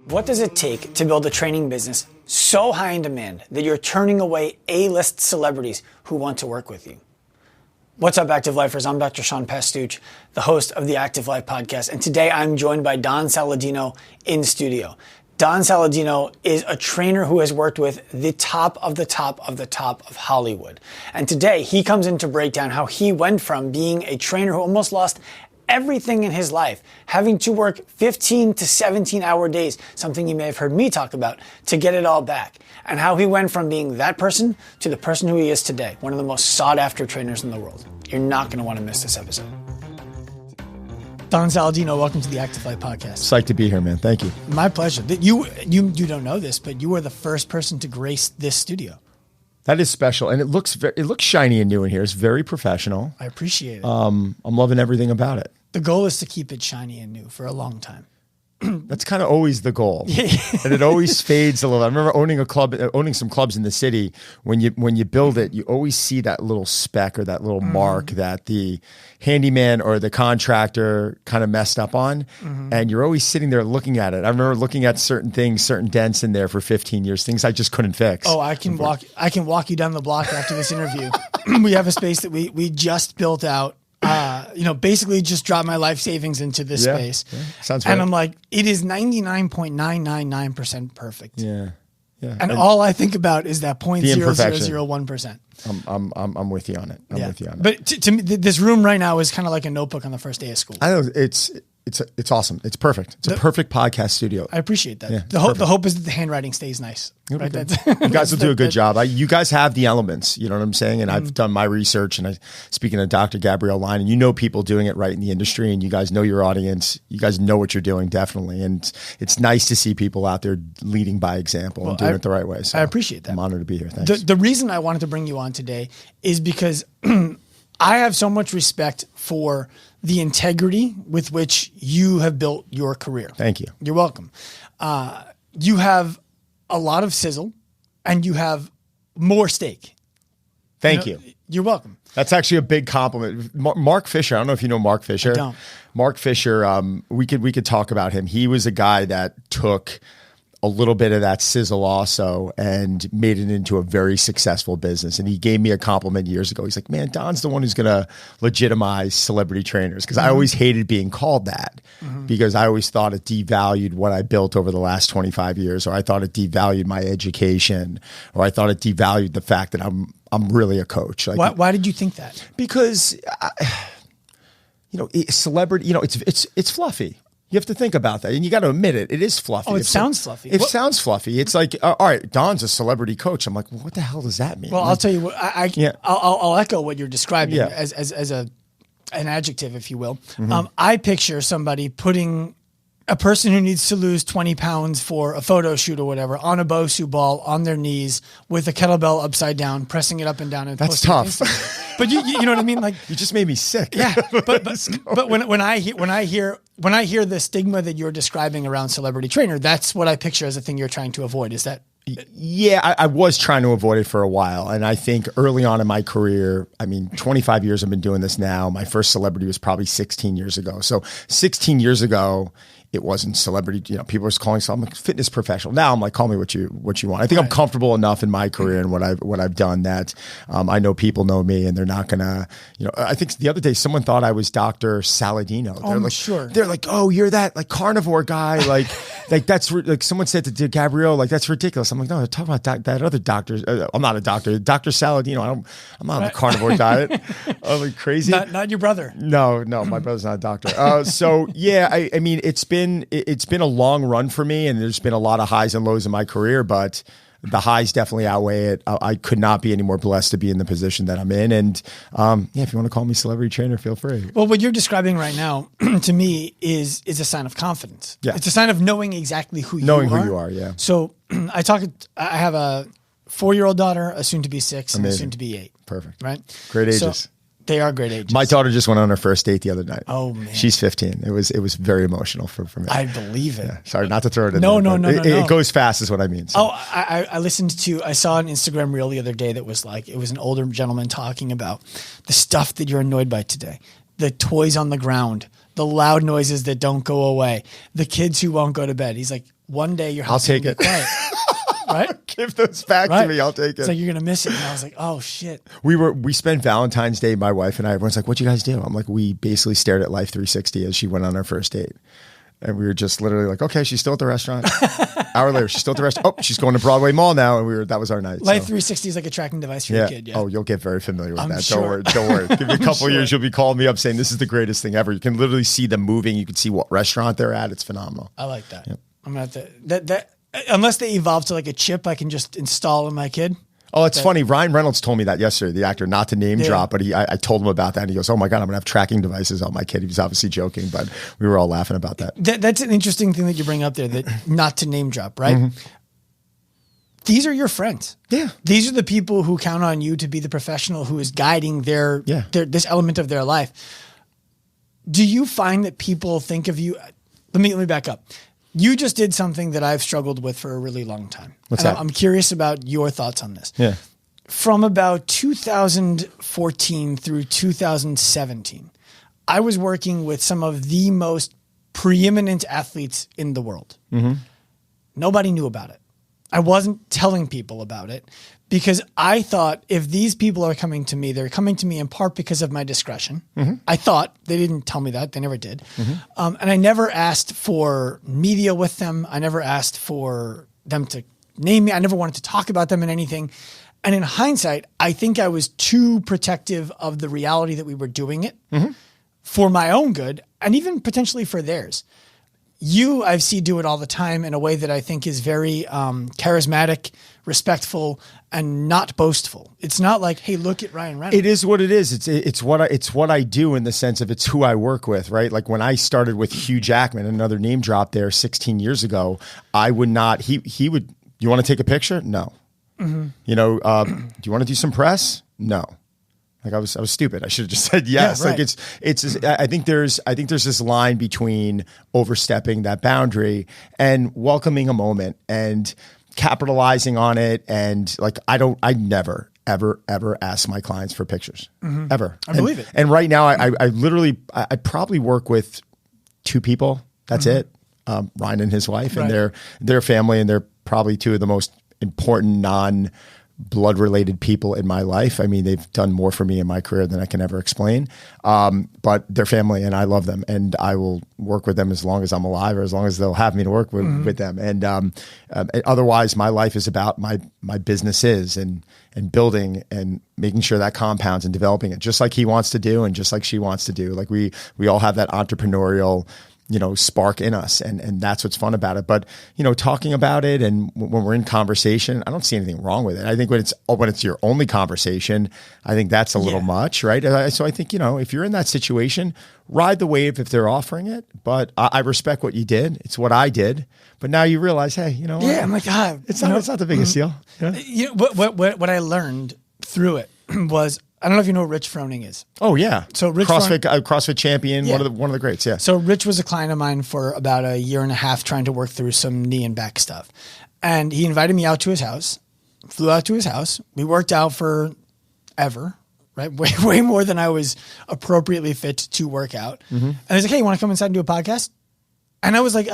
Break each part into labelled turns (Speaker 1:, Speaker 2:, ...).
Speaker 1: What does it take to build a training business so high in demand that you're turning away A-list celebrities who want to work with you? What's up, Active Lifers? I'm Dr. Sean Pastuch, the host of the Active Life podcast, and today I'm joined by Don Saladino in studio. Don Saladino is a trainer who has worked with the top of the top of the top of Hollywood. And today he comes in to break down how he went from being a trainer who almost lost everything in his life, having to work 15 to 17 hour days, something you may have heard me talk about, to get it all back. And how he went from being that person to the person who he is today, one of the most sought after trainers in the world. You're not going to want to miss this episode. Don Saladino, welcome to the Active Life podcast.
Speaker 2: Psyched to be here, man. Thank you.
Speaker 1: My pleasure. You don't know this, but you were the first person to grace this studio.
Speaker 2: That is special, and it looks shiny and new in here. It's very professional.
Speaker 1: I appreciate it.
Speaker 2: I'm loving everything about it.
Speaker 1: The goal is to keep it shiny and new for a long time.
Speaker 2: That's kind of always the goal, and it always fades a little. I remember owning some clubs in the city. When you build it, you always see that little speck or that little mark that the handyman or the contractor kind of messed up on, and you're always sitting there looking at it. I remember looking at certain things, certain dents in there for 15 years, things I just couldn't fix.
Speaker 1: Oh, I can walk you down the block after this interview. We have a space that we just built out. Basically just drop my life savings into this space.
Speaker 2: Yeah. Sounds right.
Speaker 1: And I'm like, it is 99.999% perfect.
Speaker 2: Yeah.
Speaker 1: And all I think about is that 0.0001%.
Speaker 2: I'm with you on it. With you on it.
Speaker 1: But to me, this room right now is kind of like a notebook on the first day of school.
Speaker 2: I know it's awesome. It's perfect. It's a perfect podcast studio.
Speaker 1: I appreciate that.
Speaker 2: Yeah,
Speaker 1: the hope is that the handwriting stays nice. Right?
Speaker 2: You guys will do a good job. You guys have the elements, you know what I'm saying? And I've done my research, and speaking of Dr. Gabrielle Line, and you know people doing it right in the industry, and you guys know your audience. You guys know what you're doing, definitely. And it's nice to see people out there leading by example and doing it the right way. So
Speaker 1: I appreciate that.
Speaker 2: I'm honored to be here. Thanks.
Speaker 1: The reason I wanted to bring you on today is because I have so much respect for the integrity with which you have built your career.
Speaker 2: Thank you.
Speaker 1: You're welcome. You have a lot of sizzle, and you have more steak.
Speaker 2: Thank you.
Speaker 1: You're welcome.
Speaker 2: That's actually a big compliment. Mark Fisher. I don't know if you know Mark Fisher.
Speaker 1: I don't.
Speaker 2: Mark Fisher. We could talk about him. He was a guy that took a little bit of that sizzle also and made it into a very successful business. And he gave me a compliment years ago. He's like, man, Don's the one who's going to legitimize celebrity trainers. Cause I always hated being called that because I always thought it devalued what I built over the last 25 years, or I thought it devalued my education, or I thought it devalued the fact that I'm really a coach. Like,
Speaker 1: why did you think that?
Speaker 2: Because, celebrity, it's fluffy. You have to think about that, and you got to admit it. It is fluffy.
Speaker 1: Oh, it sounds fluffy.
Speaker 2: It sounds fluffy. It's like, all right, Don's a celebrity coach. I'm like, well, what the hell does that mean?
Speaker 1: Well, I'll tell you what. I'll echo what you're describing as an adjective, if you will. I picture somebody putting a person who needs to lose 20 pounds for a photo shoot or whatever on a Bosu ball on their knees with a kettlebell upside down, pressing it up and down. And
Speaker 2: that's tough.
Speaker 1: But you know what I mean? Like,
Speaker 2: you just made me sick.
Speaker 1: Yeah. But when I hear the stigma that you're describing around celebrity trainer, that's what I picture as a thing you're trying to avoid. Is that?
Speaker 2: Yeah, I was trying to avoid it for a while. And I think early on in my career, 25 years I've been doing this now. My first celebrity was probably 16 years ago. So 16 years ago, it wasn't celebrity. People were calling something like fitness professional. Now I'm like, call me what you want. I think I'm comfortable enough in my career and what I've done that I know people know me, and they're not gonna. I think the other day someone thought I was Dr. Saladino.
Speaker 1: They're like, sure.
Speaker 2: They're like, oh, you're that like carnivore guy. Like that's like someone said to Gabrielle, like that's ridiculous. I'm like, no, talk about that other doctor. I'm not a doctor. Dr. Saladino. I'm not on a carnivore diet. I'm like crazy.
Speaker 1: Not your brother.
Speaker 2: No, my brother's not a doctor. So yeah, it's been a long run for me, and there's been a lot of highs and lows in my career, but the highs definitely outweigh it. I could not be any more blessed to be in the position that I'm in. And if you want to call me celebrity trainer, feel free.
Speaker 1: Well, what you're describing right now to me is a sign of confidence.
Speaker 2: Yeah.
Speaker 1: It's a sign of knowing exactly who you are.
Speaker 2: Knowing who you are, yeah.
Speaker 1: So I have a 4-year-old daughter, a soon to be 6, and a soon to be 8.
Speaker 2: Perfect.
Speaker 1: Right?
Speaker 2: Great ages.
Speaker 1: So, they are great ages.
Speaker 2: My daughter just went on her first date the other night.
Speaker 1: Oh man,
Speaker 2: she's 15. It was very emotional for me.
Speaker 1: I believe it.
Speaker 2: Yeah. Sorry, not to throw it in.
Speaker 1: No.
Speaker 2: It goes fast, is what I mean. So.
Speaker 1: Oh, I saw an Instagram reel the other day that was like, it was an older gentleman talking about the stuff that you're annoyed by today, the toys on the ground, the loud noises that don't go away, the kids who won't go to bed. He's like, one day your house will be quiet. Right?
Speaker 2: Give those back to me. I'll take it.
Speaker 1: It's like, you're going to miss it. And I was like, oh shit.
Speaker 2: We spent Valentine's Day, my wife and I, everyone's like, what'd you guys do? I'm like, we basically stared at Life 360 as she went on our first date. And we were just literally like, okay, she's still at the restaurant. Hour later, she's still at the restaurant. Oh, she's going to Broadway Mall now. And that was our night.
Speaker 1: Life 360 is like a tracking device for your kid. Yeah.
Speaker 2: Oh, you'll get very familiar with that.
Speaker 1: Sure.
Speaker 2: Don't worry. Give me a couple years, you'll be calling me up saying this is the greatest thing ever. You can literally see them moving. You can see what restaurant they're at. It's phenomenal.
Speaker 1: I like that. Yep. I'm going to have to, unless they evolve to like a chip I can just install in my kid.
Speaker 2: Oh, it's funny. Ryan Reynolds told me that yesterday, the actor, not to name drop, but I told him about that. And he goes, oh my God, I'm going to have tracking devices on my kid. He was obviously joking, but we were all laughing about that.
Speaker 1: That's an interesting thing that you bring up there, that not to name drop, right? Mm-hmm. These are your friends.
Speaker 2: Yeah.
Speaker 1: These are the people who count on you to be the professional who is guiding their this element of their life. Do you find that people think of you? Let me back up. You just did something that I've struggled with for a really long time.
Speaker 2: What's that?
Speaker 1: I'm curious about your thoughts on this.
Speaker 2: Yeah.
Speaker 1: From about 2014 through 2017, I was working with some of the most preeminent athletes in the world. Mm-hmm. Nobody knew about it. I wasn't telling people about it because I thought if these people are coming to me, they're coming to me in part because of my discretion. Mm-hmm. I thought. They didn't tell me that. They never did. Mm-hmm. And I never asked for media with them. I never asked for them to name me. I never wanted to talk about them in anything. And in hindsight, I think I was too protective of the reality that we were doing it for my own good and even potentially for theirs. You, I see, do it all the time in a way that I think is very charismatic, respectful, and not boastful. It's not like, hey, look at Ryan Reynolds.
Speaker 2: It is what it is. It's what I do in the sense of it's who I work with, right? Like when I started with Hugh Jackman, another name drop there 16 years ago, I would not, he would, you want to take a picture? No. Mm-hmm. You know, do you want to do some press? No. Like I was stupid. I should have just said yes. Yeah, right. Like it's. I think there's this line between overstepping that boundary and welcoming a moment and capitalizing on it. And like I never ever ask my clients for pictures ever.
Speaker 1: I believe it.
Speaker 2: And right now I literally probably work with two people. That's it. Ryan and his wife and their family, and they're probably two of the most important blood related people in my life. I mean, they've done more for me in my career than I can ever explain. But they're family and I love them and I will work with them as long as I'm alive or as long as they'll have me to work with them. And otherwise my life is about my businesses and building and making sure that compounds and developing it just like he wants to do and just like she wants to do. Like we all have that entrepreneurial spark in us. And that's what's fun about it. But, talking about it and when we're in conversation, I don't see anything wrong with it. I think when it's your only conversation, I think that's a little much, right? So I think, if you're in that situation, ride the wave if they're offering it. But I respect what you did. It's what I did. But now you realize, hey, what?
Speaker 1: Yeah, I'm like,
Speaker 2: it's not the biggest deal.
Speaker 1: Yeah. What I learned through it was, I don't know if you know who Rich Froning is.
Speaker 2: Oh yeah.
Speaker 1: So Rich
Speaker 2: CrossFit champion, one of the greats. Yeah.
Speaker 1: So Rich was a client of mine for about a year and a half trying to work through some knee and back stuff. And he invited me out to his house, flew out to his house. We worked out for ever, right? Way more than I was appropriately fit to work out. Mm-hmm. And he's like, hey, you want to come inside and do a podcast? And I was like,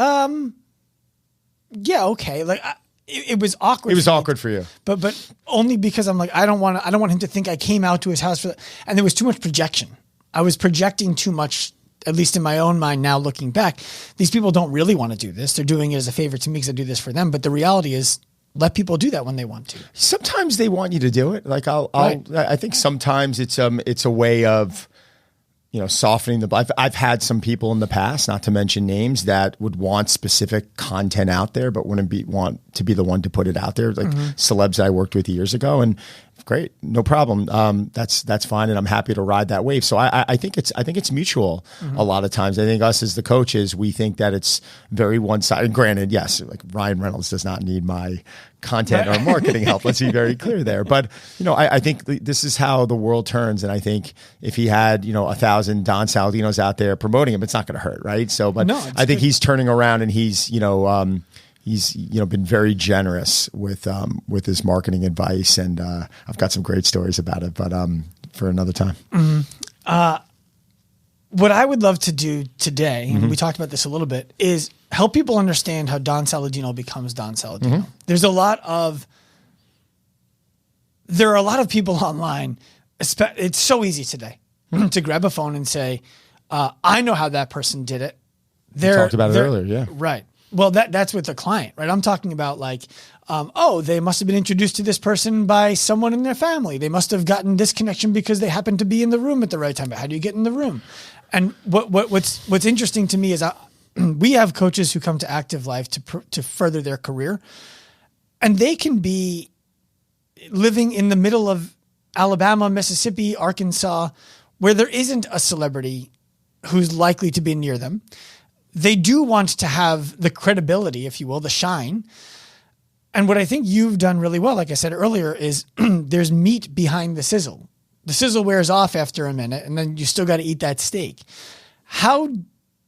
Speaker 1: yeah, okay. Like, it was awkward.
Speaker 2: It was awkward for you,
Speaker 1: but only because I'm like I don't want him to think I came out to his house for that. And there was too much projection. I was projecting too much, at least in my own mind. Now looking back, these people don't really want to do this. They're doing it as a favor to me because I do this for them. But the reality is, let people do that when they want to.
Speaker 2: Sometimes they want you to do it. Like I think sometimes it's a way of softening the blow. I've had some people in the past, not to mention names, that would want specific content out there, but wouldn't want to be the one to put it out there. Like celebs that I worked with years ago, and great, no problem. That's fine, and I'm happy to ride that wave. So I think it's mutual. A lot of times, I think us as the coaches, we think that it's very one-sided. Granted, yes, like Ryan Reynolds does not need my content or marketing help. Let's be very clear there. But I think this is how the world turns, and I think if he had 1,000 Don Saladinos out there promoting him, it's not going to hurt, right? So, but no, I think he's turning around, and he's been very generous with his marketing advice, and I've got some great stories about it, but for another time.
Speaker 1: What I would love to do today, and we talked about this a little bit, is help people understand how Don Saladino becomes Don Saladino. There are a lot of people online. It's so easy today to grab a phone and say, I know how that person did it.
Speaker 2: We talked about it earlier, yeah.
Speaker 1: Right. Well, that's with the client, right? I'm talking about like, they must have been introduced to this person by someone in their family. They must have gotten this connection because they happened to be in the room at the right time. But how do you get in the room? And what's interesting to me is we have coaches who come to Active Life to further their career, and they can be living in the middle of Alabama, Mississippi, Arkansas, where there isn't a celebrity who's likely to be near them. They do want to have the credibility, if you will, the shine. And what I think you've done really well, like I said earlier, is there's meat behind the sizzle. The sizzle wears off after a minute, and then you still got to eat that steak. How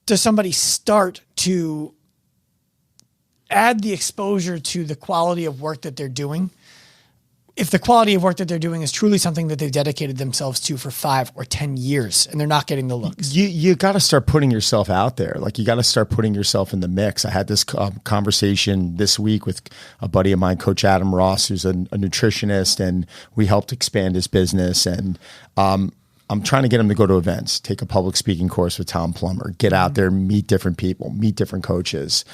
Speaker 1: does somebody start to add the exposure to the quality of work that they're doing? If the quality of work that they're doing is truly something that they've dedicated themselves to for 5 or 10 years and they're not getting the looks.
Speaker 2: You got to start putting yourself out there. Like you got to start putting yourself in the mix. I had this conversation this week with a buddy of mine, Coach Adam Ross, who's a nutritionist, and we helped expand his business. And I'm trying to get him to go to events, take a public speaking course with Tom Plummer, get out there, meet different people, meet different coaches,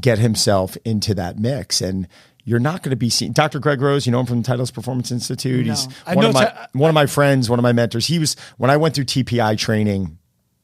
Speaker 2: get himself into that mix. And you're not going to be seen. Dr. Greg Rose, you know him from the Titleist Performance Institute.
Speaker 1: No.
Speaker 2: He's one of my friends, one of my mentors. He was, when I went through TPI training,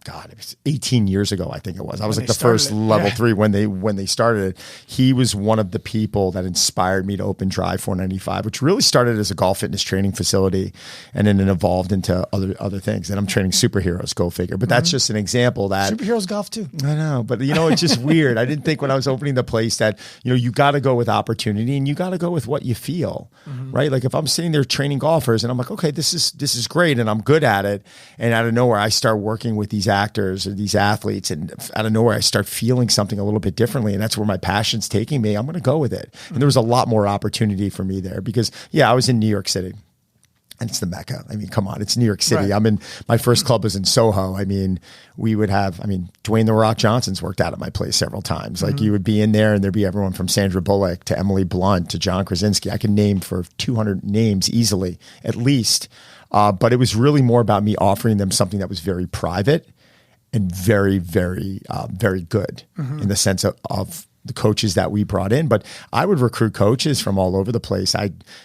Speaker 2: God, it was 18 years ago, I think it was. I was like the first level 3 when they started it. He was one of the people that inspired me to open Drive 495, which really started as a golf fitness training facility and then it evolved into other things. And I'm training superheroes, go figure. But that's just an example that
Speaker 1: superheroes golf too.
Speaker 2: I know, but it's just weird. I didn't think when I was opening the place that, you got to go with opportunity and you got to go with what you feel, right? Like if I'm sitting there training golfers and I'm like, okay, this is great and I'm good at it. And out of nowhere, I start working with these actors or these athletes, and out of nowhere I start feeling something a little bit differently, and that's where my passion's taking me. I'm going to go with it. And there was a lot more opportunity for me there because I was in New York City and it's the Mecca. I mean, come on, it's New York City. Right. My first club was in Soho. I mean, we would have, Dwayne The Rock Johnson's worked out at my place several times. Like you would be in there and there'd be everyone from Sandra Bullock to Emily Blunt to John Krasinski. I could name for 200 names easily, at least. But it was really more about me offering them something that was very private and very, very, very good in the sense of the coaches that we brought in. But I would recruit coaches from all over the place.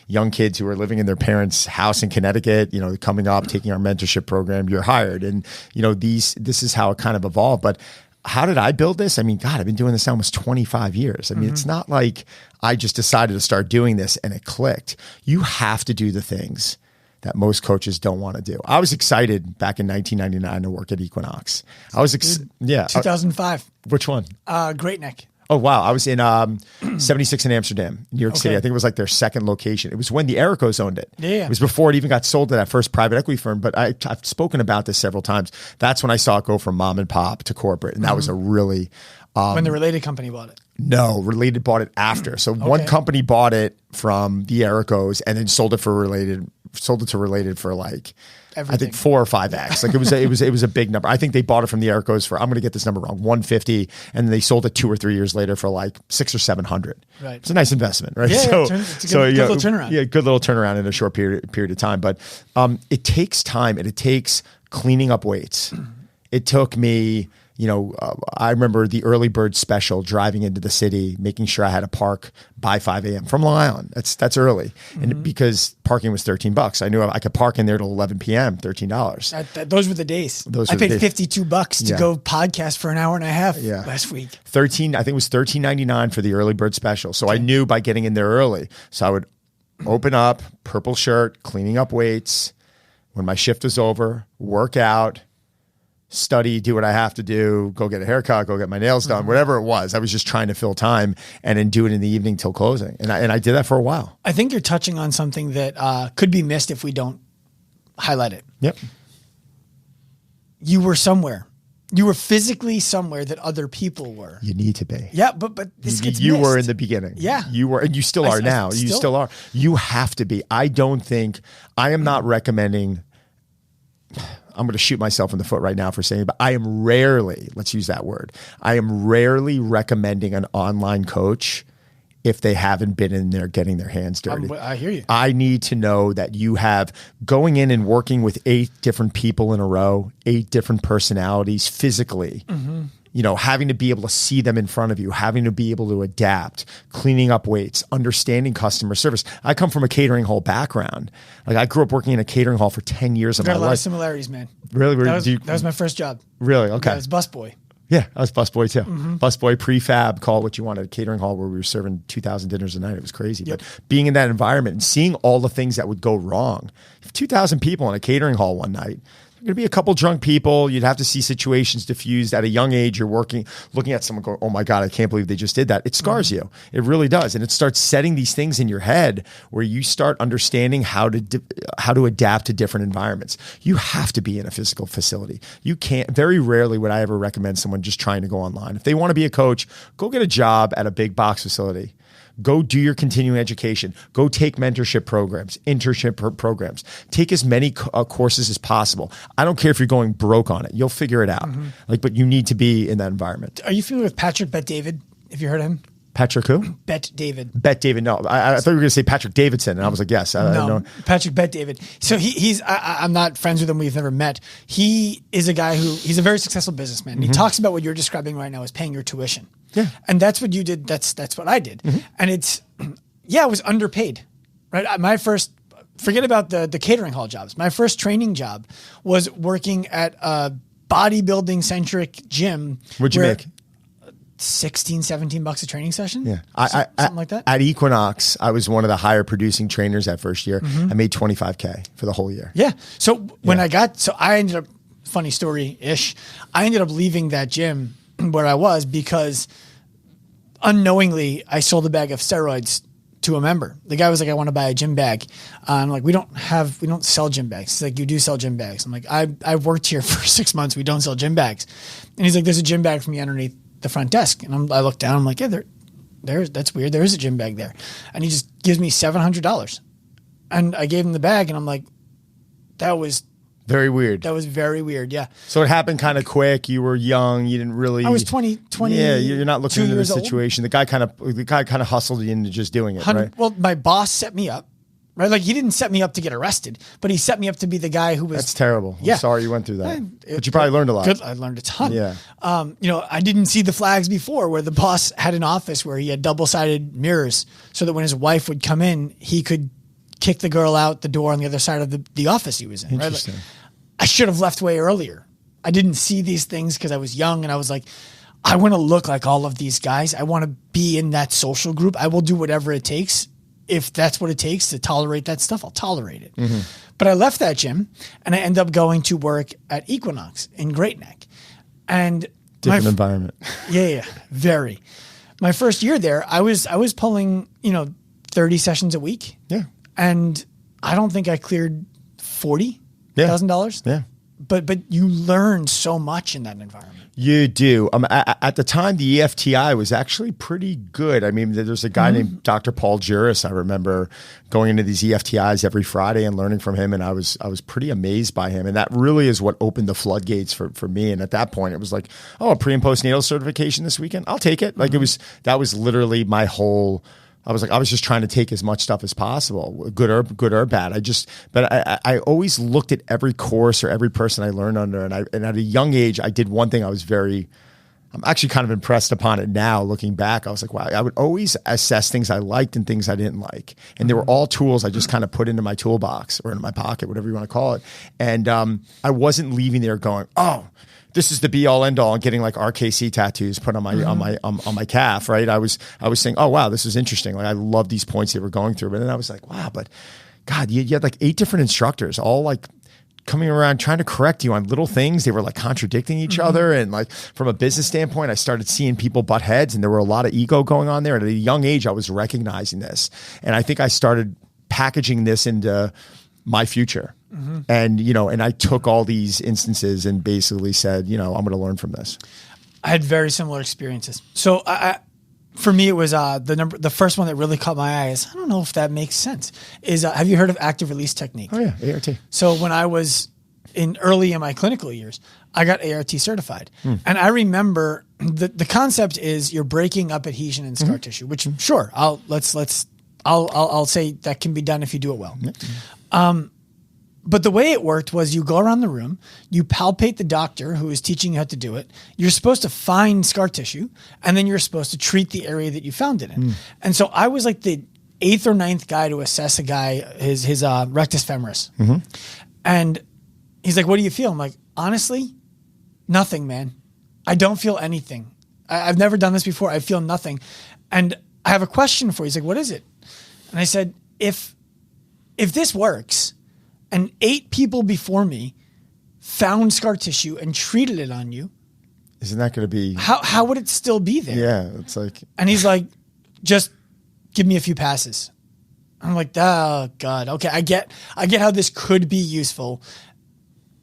Speaker 2: Young kids who were living in their parents' house in Connecticut, coming up, taking our mentorship program, you're hired. And, this is how it kind of evolved. But how did I build this? God, I've been doing this almost 25 years. It's not like I just decided to start doing this and it clicked. You have to do the things that most coaches don't want to do. I was excited back in 1999 to work at Equinox. I was
Speaker 1: 2005.
Speaker 2: Which one?
Speaker 1: Great Neck.
Speaker 2: Oh, wow. I was in 76 in Amsterdam, New York City. I think it was like their second location. It was when the Ericos owned it.
Speaker 1: Yeah.
Speaker 2: It was before it even got sold to that first private equity firm. But I've spoken about this several times. That's when I saw it go from mom and pop to corporate. And that was a really...
Speaker 1: when the Related company bought it.
Speaker 2: No, Related bought it after. So one company bought it from the Ericos and then sold it to Related for like... Everything. I think 4 or 5x. Like it was a big number. I think they bought it from the Ericos for, I'm going to get this number wrong, 150, and then they sold it 2 or 3 years later for like 600 or 700. Right. It's a nice investment, right?
Speaker 1: Yeah, it's a good little turnaround.
Speaker 2: Yeah, good little turnaround in a short period of time. But it takes time and it takes cleaning up weights. It took me. I remember the early bird special, driving into the city, making sure I had to park by 5 a.m. from Long Island. That's early. And because parking was $13, I knew I could park in there till 11 p.m., $13.
Speaker 1: Those were the days. I paid $52 to go podcast for an hour and a half last week.
Speaker 2: I think it was $13.99 for the early bird special. So I knew by getting in there early. So I would open up, purple shirt, cleaning up weights. When my shift was over, work out, study, do what I have to do, go get a haircut, go get my nails done, whatever it was. I was just trying to fill time and then do it in the evening till closing. And I did that for a while.
Speaker 1: I think you're touching on something that could be missed if we don't highlight it.
Speaker 2: Yep.
Speaker 1: You were somewhere. You were physically somewhere that other people were.
Speaker 2: You need to be.
Speaker 1: Yeah, but this gets
Speaker 2: You
Speaker 1: missed.
Speaker 2: were in the beginning.
Speaker 1: Yeah.
Speaker 2: You were, and you still are now. You still are. You have to be. I am not recommending... I'm going to shoot myself in the foot right now for saying it, but I am rarely, let's use that word, I am rarely recommending an online coach if they haven't been in there getting their hands dirty.
Speaker 1: I hear you.
Speaker 2: I need to know that you have going in and working with 8 different people in a row, 8 different personalities physically, having to be able to see them in front of you, having to be able to adapt, cleaning up weights, understanding customer service. I come from a catering hall background. Like I grew up working in a catering hall for 10 years of my life.
Speaker 1: Got a lot of similarities, man.
Speaker 2: Really?
Speaker 1: That was my first job.
Speaker 2: Really? Okay.
Speaker 1: Yeah, I was busboy.
Speaker 2: Yeah, I was busboy too. Busboy, prefab, call it what you want at a catering hall where we were serving 2,000 dinners a night. It was crazy.
Speaker 1: Yep.
Speaker 2: But being in that environment and seeing all the things that would go wrong. If 2,000 people in a catering hall one night, going to be a couple drunk people. You'd have to see situations diffused at a young age. You're looking at someone going, oh my God, I can't believe they just did that. It scars you. It really does. And it starts setting these things in your head where you start understanding how to adapt to different environments. You have to be in a physical facility. You can't, very rarely would I ever recommend someone just trying to go online. If they want to be a coach, go get a job at a big box facility. Go do your continuing education. Go take mentorship programs, internship programs. Take as many courses as possible. I don't care if you're going broke on it. You'll figure it out. But you need to be in that environment.
Speaker 1: Are you familiar with Patrick Bet David? Have you heard of him?
Speaker 2: Patrick who?
Speaker 1: Bet David.
Speaker 2: Bet David. No, I thought you were going to say Patrick Davidson, and I was like, yes.
Speaker 1: No, Patrick Bet David. So I'm not friends with him. We've never met. He is a guy he's a very successful businessman. He talks about what you're describing right now as paying your tuition.
Speaker 2: Yeah.
Speaker 1: And that's what you did. That's what I did. And I was underpaid, right? Forget about the catering hall jobs. My first training job was working at a bodybuilding centric gym.
Speaker 2: What'd you make?
Speaker 1: 16, 17 bucks a training session.
Speaker 2: Yeah.
Speaker 1: Something like that.
Speaker 2: At Equinox, I was one of the higher producing trainers that first year. I made $25K for the whole year.
Speaker 1: Yeah. So when I ended up, funny story-ish, I ended up leaving that gym where I was because unknowingly I sold a bag of steroids to a member. The guy was like, I want to buy a gym bag. I'm like, we don't sell gym bags. He's like, you do sell gym bags. I'm like, I've worked here for 6 months. We don't sell gym bags. And he's like, there's a gym bag for me underneath the front desk. And I look down, I'm like, yeah, that's weird. There is a gym bag there. And he just gives me $700. And I gave him the bag and I'm like, that was
Speaker 2: very weird.
Speaker 1: That was very weird. Yeah.
Speaker 2: So it happened kind of quick. You were young. You didn't really.
Speaker 1: I was 20.
Speaker 2: Yeah, you're not looking into the situation. The guy kind of hustled you into just doing it, right?
Speaker 1: Well, my boss set me up, right? Like he didn't set me up to get arrested, but he set me up to be the guy who was.
Speaker 2: That's terrible. I'm sorry you went through that. But you probably learned a lot.
Speaker 1: Good. I learned a ton.
Speaker 2: Yeah.
Speaker 1: I didn't see the flags before where the boss had an office where he had double-sided mirrors so that when his wife would come in, he could kick the girl out the door on the other side of the office he was in.
Speaker 2: Interesting.
Speaker 1: Right? Like, I should have left way earlier. I didn't see these things because I was young and I was like, I want to look like all of these guys. I want to be in that social group. I will do whatever it takes. If that's what it takes to tolerate that stuff, I'll tolerate it. But I left that gym and I ended up going to work at Equinox in Great Neck. And
Speaker 2: different environment.
Speaker 1: Yeah, very. My first year there, I was pulling, 30 sessions a week.
Speaker 2: Yeah.
Speaker 1: And I don't think I cleared $40,000.
Speaker 2: Yeah.
Speaker 1: But you learn so much in that environment.
Speaker 2: You do. At the time, the EFTI was actually pretty good. I mean, there's a guy named Dr. Paul Juris. I remember going into these EFTIs every Friday and learning from him, and I was pretty amazed by him. And that really is what opened the floodgates for me. And at that point, it was like, oh, a pre and postnatal certification this weekend? I'll take it. Like that was literally my whole. I was just trying to take as much stuff as possible, good or bad. I always looked at every course or every person I learned under, and at a young age, I did one thing. I'm actually kind of impressed upon it now, looking back. I was like, wow, I would always assess things I liked and things I didn't like, and they were all tools I just kind of put into my toolbox or into my pocket, whatever you want to call it. And I wasn't leaving there going, oh, this is the be all end all, and getting like RKC tattoos put on my on my calf, right? I was saying, oh wow, this is interesting. Like I love these points they were going through, but then I was like, wow, but God, you had like 8 different instructors, all like coming around trying to correct you on little things. They were like contradicting each other, and like from a business standpoint, I started seeing people butt heads, and there were a lot of ego going on there. And at a young age, I was recognizing this, and I think I started packaging this into my future. And, and I took all these instances and basically said, I'm going to learn from this.
Speaker 1: I had very similar experiences. So for me, it was the first one that really caught my eye is, I don't know if that makes sense, is have you heard of active release technique?
Speaker 2: Oh yeah, ART.
Speaker 1: So when I was early in my clinical years, I got ART certified. And I remember the concept is you're breaking up adhesion in scar tissue, which sure, I'll say that can be done if you do it well. But the way it worked was you go around the room, you palpate the doctor who is teaching you how to do it. You're supposed to find scar tissue, and then you're supposed to treat the area that you found it in. And so I was like the 8th or 9th guy to assess a guy, his rectus femoris. And he's like, what do you feel? I'm like, honestly, nothing, man. I don't feel anything. I've never done this before. I feel nothing. And I have a question for you. He's like, what is it? And I said, if this works and 8 people before me found scar tissue and treated it on you,
Speaker 2: isn't that going to be...
Speaker 1: How would it still be there?
Speaker 2: Yeah, it's like...
Speaker 1: And he's like, just give me a few passes. I'm like, oh God, okay, I get how this could be useful.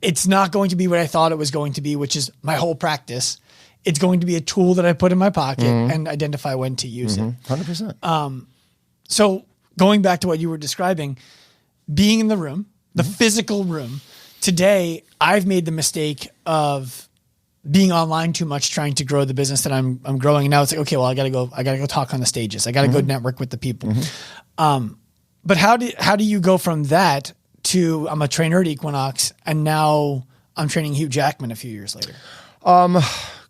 Speaker 1: It's not going to be what I thought it was going to be, which is my whole practice. It's going to be a tool that I put in my pocket and identify when to use it.
Speaker 2: 100%.
Speaker 1: So going back to what you were describing, being in the room, the physical room, today I've made the mistake of being online too much, trying to grow the business that I'm growing. And now it's like, okay, well, I gotta go talk on the stages. I gotta go network with the people. But how do you go from that to I'm a trainer at Equinox and now I'm training Hugh Jackman a few years later?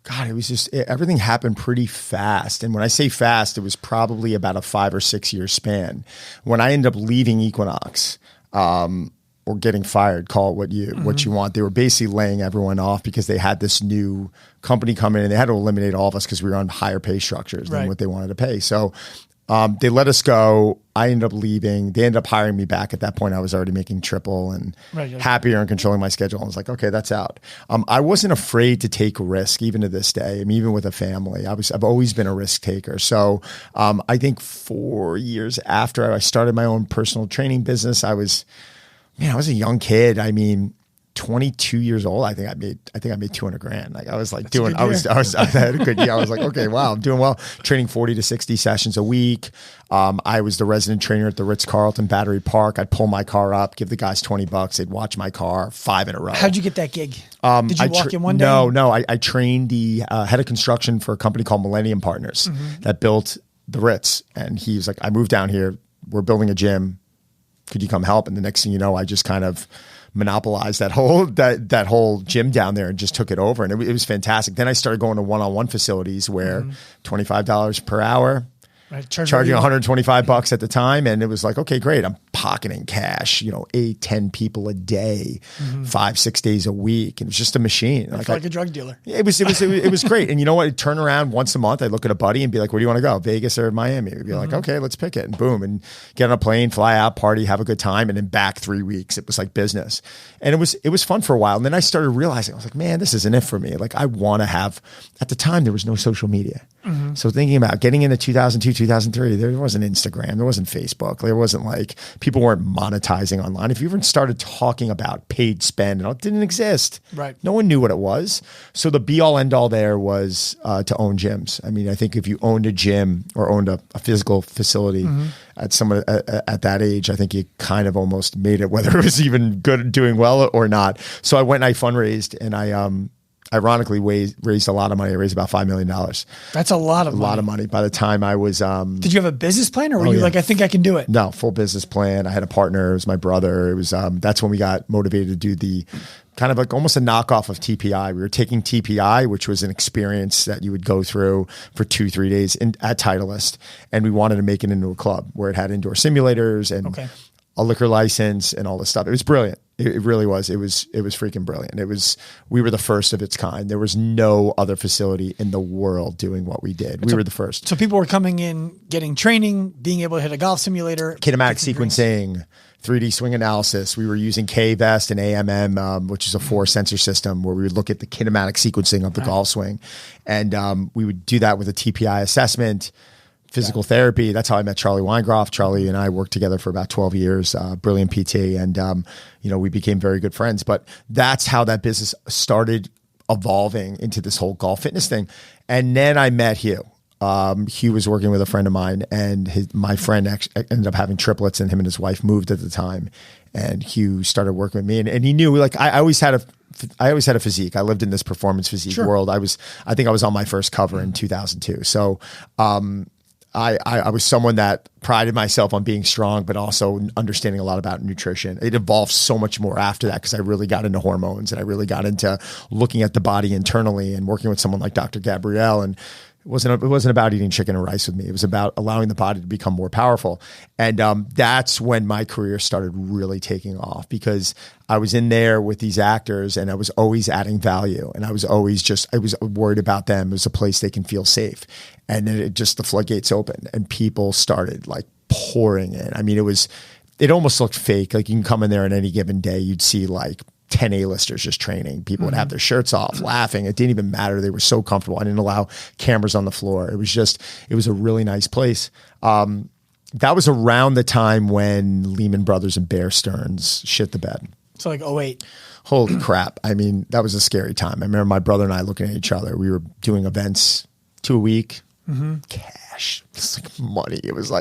Speaker 2: God, it was just, everything happened pretty fast. And when I say fast, it was probably about a 5 or 6 year span. When I ended up leaving Equinox, or getting fired, call it what you want. They were basically laying everyone off because they had this new company come in and they had to eliminate all of us because we were on higher pay structures than what they wanted to pay. So they let us go. I ended up leaving. They ended up hiring me back. At that point, I was already making triple and happier and controlling my schedule. I was like, okay, that's out. I wasn't afraid to take a risk, even to this day. I mean, even with a family, I've always been a risk taker. So I think 4 years after I started my own personal training business, I was a young kid. I mean, 22 years old. I think I made 200 grand. Like I was like I had a good year. I was like, okay, wow, I'm doing well. Training 40 to 60 sessions a week. I was the resident trainer at the Ritz-Carlton Battery Park. I'd pull my car up, give the guys $20. They'd watch my car 5 in a row.
Speaker 1: How'd you get that gig? Did you walk in one day?
Speaker 2: No. I trained the head of construction for a company called Millennium Partners that built the Ritz. And he was like, I moved down here. We're building a gym. Could you come help? And the next thing you know, I just kind of monopolized that whole gym down there and just took it over. And it was fantastic. Then I started going to one-on-one facilities where $25 per hour, charging $125 at the time. And it was like, okay, great. I'm pocketing cash, 8, 10 people a day, 5, 6 days a week. And it was just a machine.
Speaker 1: Like a drug dealer.
Speaker 2: It was great. And you know what? I'd turn around once a month. I'd look at a buddy and be like, where do you want to go? Vegas or Miami? We'd be like, okay, let's pick it. And boom. And get on a plane, fly out, party, have a good time. And then back 3 weeks. It was like business. And it was fun for a while. And then I started realizing, I was like, man, this isn't it for me. Like I want to have, at the time there was no social media. So thinking about getting into 2002, 2003, there wasn't Instagram, there wasn't Facebook, there wasn't like, people weren't monetizing online. If you even started talking about paid spend, it didn't exist.
Speaker 1: Right.
Speaker 2: No one knew what it was. So the be all end all there was to own gyms. I mean, I think if you owned a gym or owned a physical facility at that age, I think you kind of almost made it, whether it was even good at doing well or not. So I went and I fundraised and I ironically raised a lot of money. I raised about $5 million.
Speaker 1: That's a lot of money.
Speaker 2: A lot of money. By the time I was...
Speaker 1: Did you have a business plan or were you like, I think I can do it?
Speaker 2: No, full business plan. I had a partner. It was my brother. It was that's when we got motivated to do the kind of like almost a knockoff of TPI. We were taking TPI, which was an experience that you would go through for 2-3 days at Titleist. And we wanted to make it into a club where it had indoor simulators and a liquor license and all this stuff. It was brilliant. It really was. It was freaking brilliant. We were the first of its kind. There was no other facility in the world doing what we did. We were the first.
Speaker 1: So people were coming in, getting training, being able to hit a golf simulator.
Speaker 2: Kinematic sequencing, 3D swing analysis. We were using K-Vest and AMM, which is a 4 sensor system where we would look at the kinematic sequencing of the golf swing. And we would do that with a TPI assessment. Physical therapy. That's how I met Charlie Weingroff. Charlie and I worked together for about 12 years, brilliant PT. And, we became very good friends. But that's how that business started evolving into this whole golf fitness thing. And then I met Hugh. Hugh was working with a friend of mine, and my friend ended up having triplets, and him and his wife moved at the time. And Hugh started working with me, and he knew, like, I always had a physique. I lived in this performance physique world. I think I was on my first cover in 2002. So, I was someone that prided myself on being strong, but also understanding a lot about nutrition. It evolved so much more after that because I really got into hormones and I really got into looking at the body internally and working with someone like Dr. Gabrielle. And it wasn't about eating chicken and rice with me. It was about allowing the body to become more powerful. And that's when my career started really taking off, because I was in there with these actors and I was always adding value. And I was worried about them. It was a place they can feel safe. And then the floodgates opened and people started like pouring in. I mean, it almost looked fake. Like, you can come in there on any given day, you'd see like 10 A-listers just training. People would have their shirts off, laughing. It didn't even matter. They were so comfortable. I didn't allow cameras on the floor. It was a really nice place. That was around the time when Lehman Brothers and Bear Stearns shit the bed.
Speaker 1: So like 08.
Speaker 2: Holy crap. I mean, that was a scary time. I remember my brother and I looking at each other. We were doing events 2 a week. Cash. It's like money. It was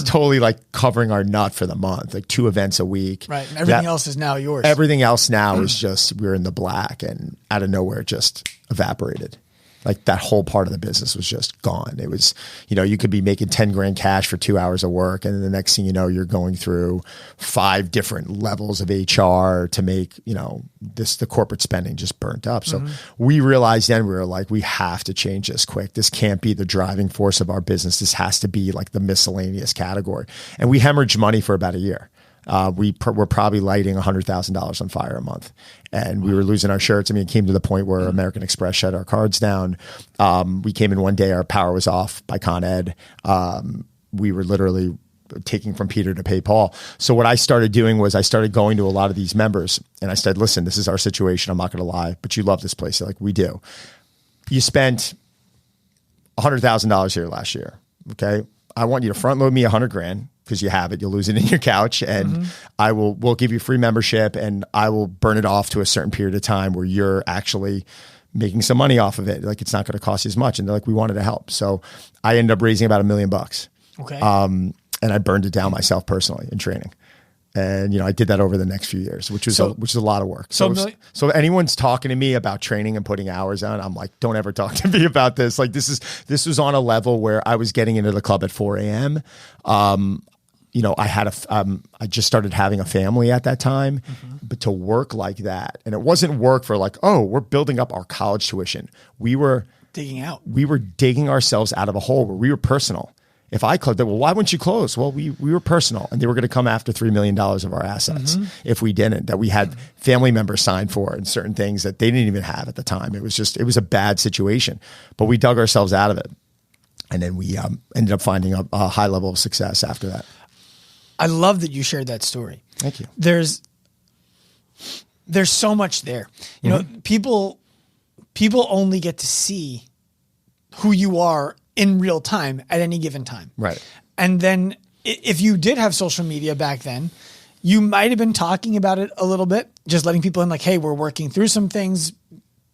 Speaker 2: totally like covering our nut for the month, like 2 events a week.
Speaker 1: Right. And everything else is now yours.
Speaker 2: Everything else now is just, we're in the black, and out of nowhere it just evaporated. Like, that whole part of the business was just gone. It was, you could be making 10 grand cash for 2 hours of work. And then the next thing you know, you're going through 5 different levels of HR to make, the corporate spending just burnt up. So we realized then, we were like, we have to change this quick. This can't be the driving force of our business. This has to be like the miscellaneous category. And we hemorrhaged money for about a year. We're probably lighting $100,000 on fire a month, and we were losing our shirts. I mean, it came to the point where American Express shut our cards down. We came in one day, our power was off by Con Ed. We were literally taking from Peter to pay Paul. So what I started doing was I started going to a lot of these members, and I said, listen, this is our situation. I'm not going to lie, but you love this place. They're like, we do. You spent $100,000 here last year. Okay. I want you to front load me $100,000. Because you have it, you'll lose it in your couch, and we'll give you free membership, and I will burn it off to a certain period of time where you're actually making some money off of it. Like, it's not going to cost you as much. And they're like, we wanted to help. So I ended up raising about $1 million.
Speaker 1: Okay.
Speaker 2: And I burned it down myself personally in training. And, I did that over the next few years, which is a lot of work. So if anyone's talking to me about training and putting hours on, I'm like, don't ever talk to me about this. Like, this was on a level where I was getting into the club at 4 a.m. I just started having a family at that time, but to work like that, and it wasn't work for like, oh, we're building up our college tuition. We were digging ourselves out of a hole where we were personal. If I closed, well, why wouldn't you close? Well, we were personal, and they were going to come after $3 million of our assets if we didn't, that we had family members signed for, and certain things that they didn't even have at the time. It was a bad situation, but we dug ourselves out of it. And then we ended up finding a high level of success after that.
Speaker 1: I love that you shared that story.
Speaker 2: Thank you.
Speaker 1: There's so much there. You know, people only get to see who you are in real time at any given time.
Speaker 2: Right.
Speaker 1: And then if you did have social media back then, you might have been talking about it a little bit, just letting people in like, hey, we're working through some things,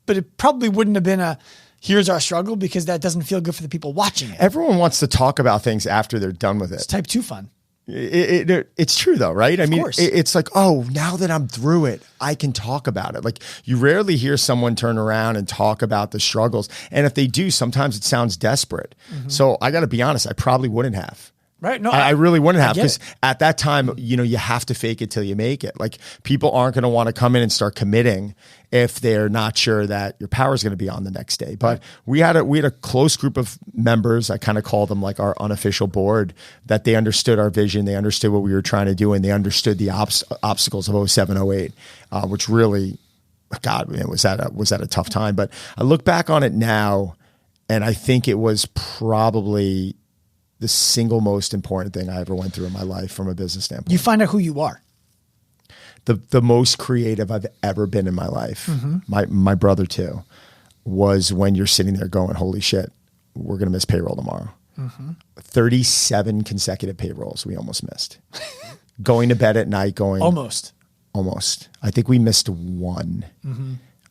Speaker 1: but it probably wouldn't have been here's our struggle, because that doesn't feel good for the people watching it.
Speaker 2: Everyone wants to talk about things after they're done with it.
Speaker 1: It's type 2 fun.
Speaker 2: It's true though, right? I mean, it's like, oh, now that I'm through it, I can talk about it. Like, you rarely hear someone turn around and talk about the struggles. And if they do, sometimes it sounds desperate. So I got to be honest, I probably wouldn't have.
Speaker 1: Right. No,
Speaker 2: I really wouldn't have, because at that time, you have to fake it till you make it. Like, people aren't going to want to come in and start committing if they're not sure that your power is going to be on the next day. But we had a close group of members. I kind of call them like our unofficial board, that they understood our vision. They understood what we were trying to do, and they understood the obstacles of 07, 08, which really, God, man, was that a tough time. But I look back on it now, and I think it was probably the single most important thing I ever went through in my life from a business standpoint.
Speaker 1: You find out who you are.
Speaker 2: The most creative I've ever been in my life, my brother too, was when you're sitting there going, holy shit, we're going to miss payroll tomorrow. 37 consecutive payrolls we almost missed. Going to bed at night going... Almost. I think we missed one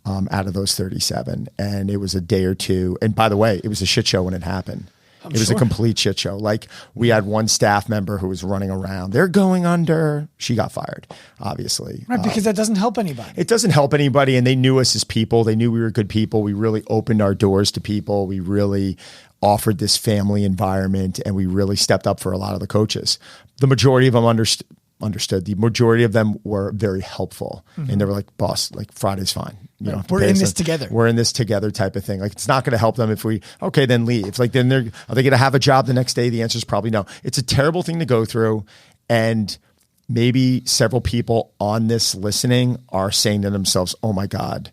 Speaker 2: out of those 37. And it was a day or two. And by the way, it was a shit show when it happened. It was a complete shit show. Like we had one staff member who was running around. They're going under. She got fired, obviously.
Speaker 1: Right, because that doesn't help anybody.
Speaker 2: It doesn't help anybody. And they knew us as people. They knew we were good people. We really opened our doors to people. We really offered this family environment, and we really stepped up for a lot of the coaches. The majority of them understood. The majority of them were very helpful, and they were like, "Boss, like Friday's fine. You know,
Speaker 1: we're in this together.
Speaker 2: We're in this together," type of thing. Like it's not going to help them if we then leave. Like then are they going to have a job the next day? The answer is probably no. It's a terrible thing to go through, and maybe several people on this listening are saying to themselves, "Oh my God,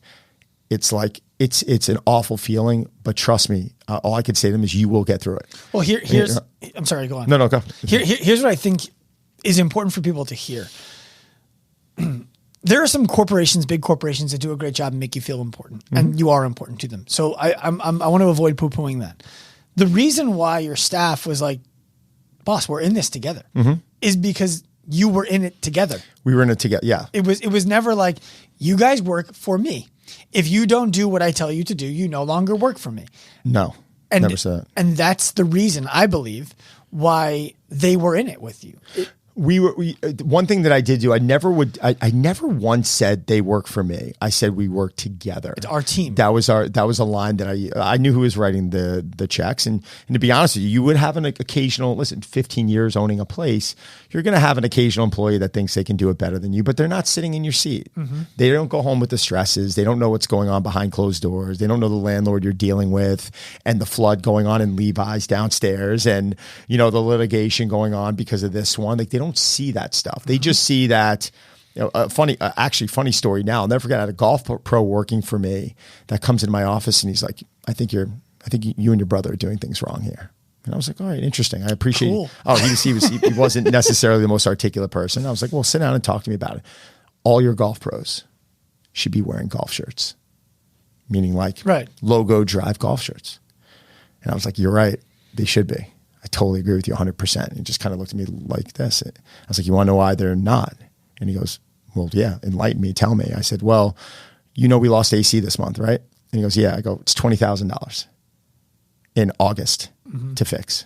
Speaker 2: it's like it's an awful feeling." But trust me, all I could say to them is, "You will get through it."
Speaker 1: Well, here's. I'm sorry. Go on.
Speaker 2: No, go.
Speaker 1: Here's what I think is important for people to hear. There are some corporations, big corporations, that do a great job and make you feel important, and you are important to them. So I want to avoid poo-pooing that. The reason why your staff was like, "Boss, we're in this together," is because you were in it together.
Speaker 2: We were in it together. Yeah.
Speaker 1: It was never like, "You guys work for me. If you don't do what I tell you to do, you no longer work for me."
Speaker 2: No, never said that.
Speaker 1: And that's the reason, I believe, why they were in it with you.
Speaker 2: One thing that I did do, I never once said they work for me. I said we work together.
Speaker 1: It's our team.
Speaker 2: That was a line that I knew who was writing the checks. And to be honest with you, you would have an occasional, 15 years owning a place, you're going to have an occasional employee that thinks they can do it better than you, but they're not sitting in your seat. They don't go home with the stresses. They don't know what's going on behind closed doors. They don't know the landlord you're dealing with and the flood going on in Levi's downstairs and, the litigation going on because of this one. Like they don't see that stuff. They just see that, funny story now. I'll never forget, I had a golf pro working for me that comes into my office and he's like, I think you and your brother are doing things wrong here. And I was like, all right, interesting. I appreciate it. Oh, he wasn't necessarily the most articulate person. I was like, well, sit down and talk to me about it. All your golf pros should be wearing golf shirts, meaning like logo drive golf shirts. And I was like, you're right. They should be. I totally agree with you 100%. And he just kind of looked at me like this. I was like, you want to know why they're not? And he goes, well, yeah, enlighten me, tell me. I said, well, we lost AC this month, right? And he goes, yeah. I go, it's $20,000 in August to fix.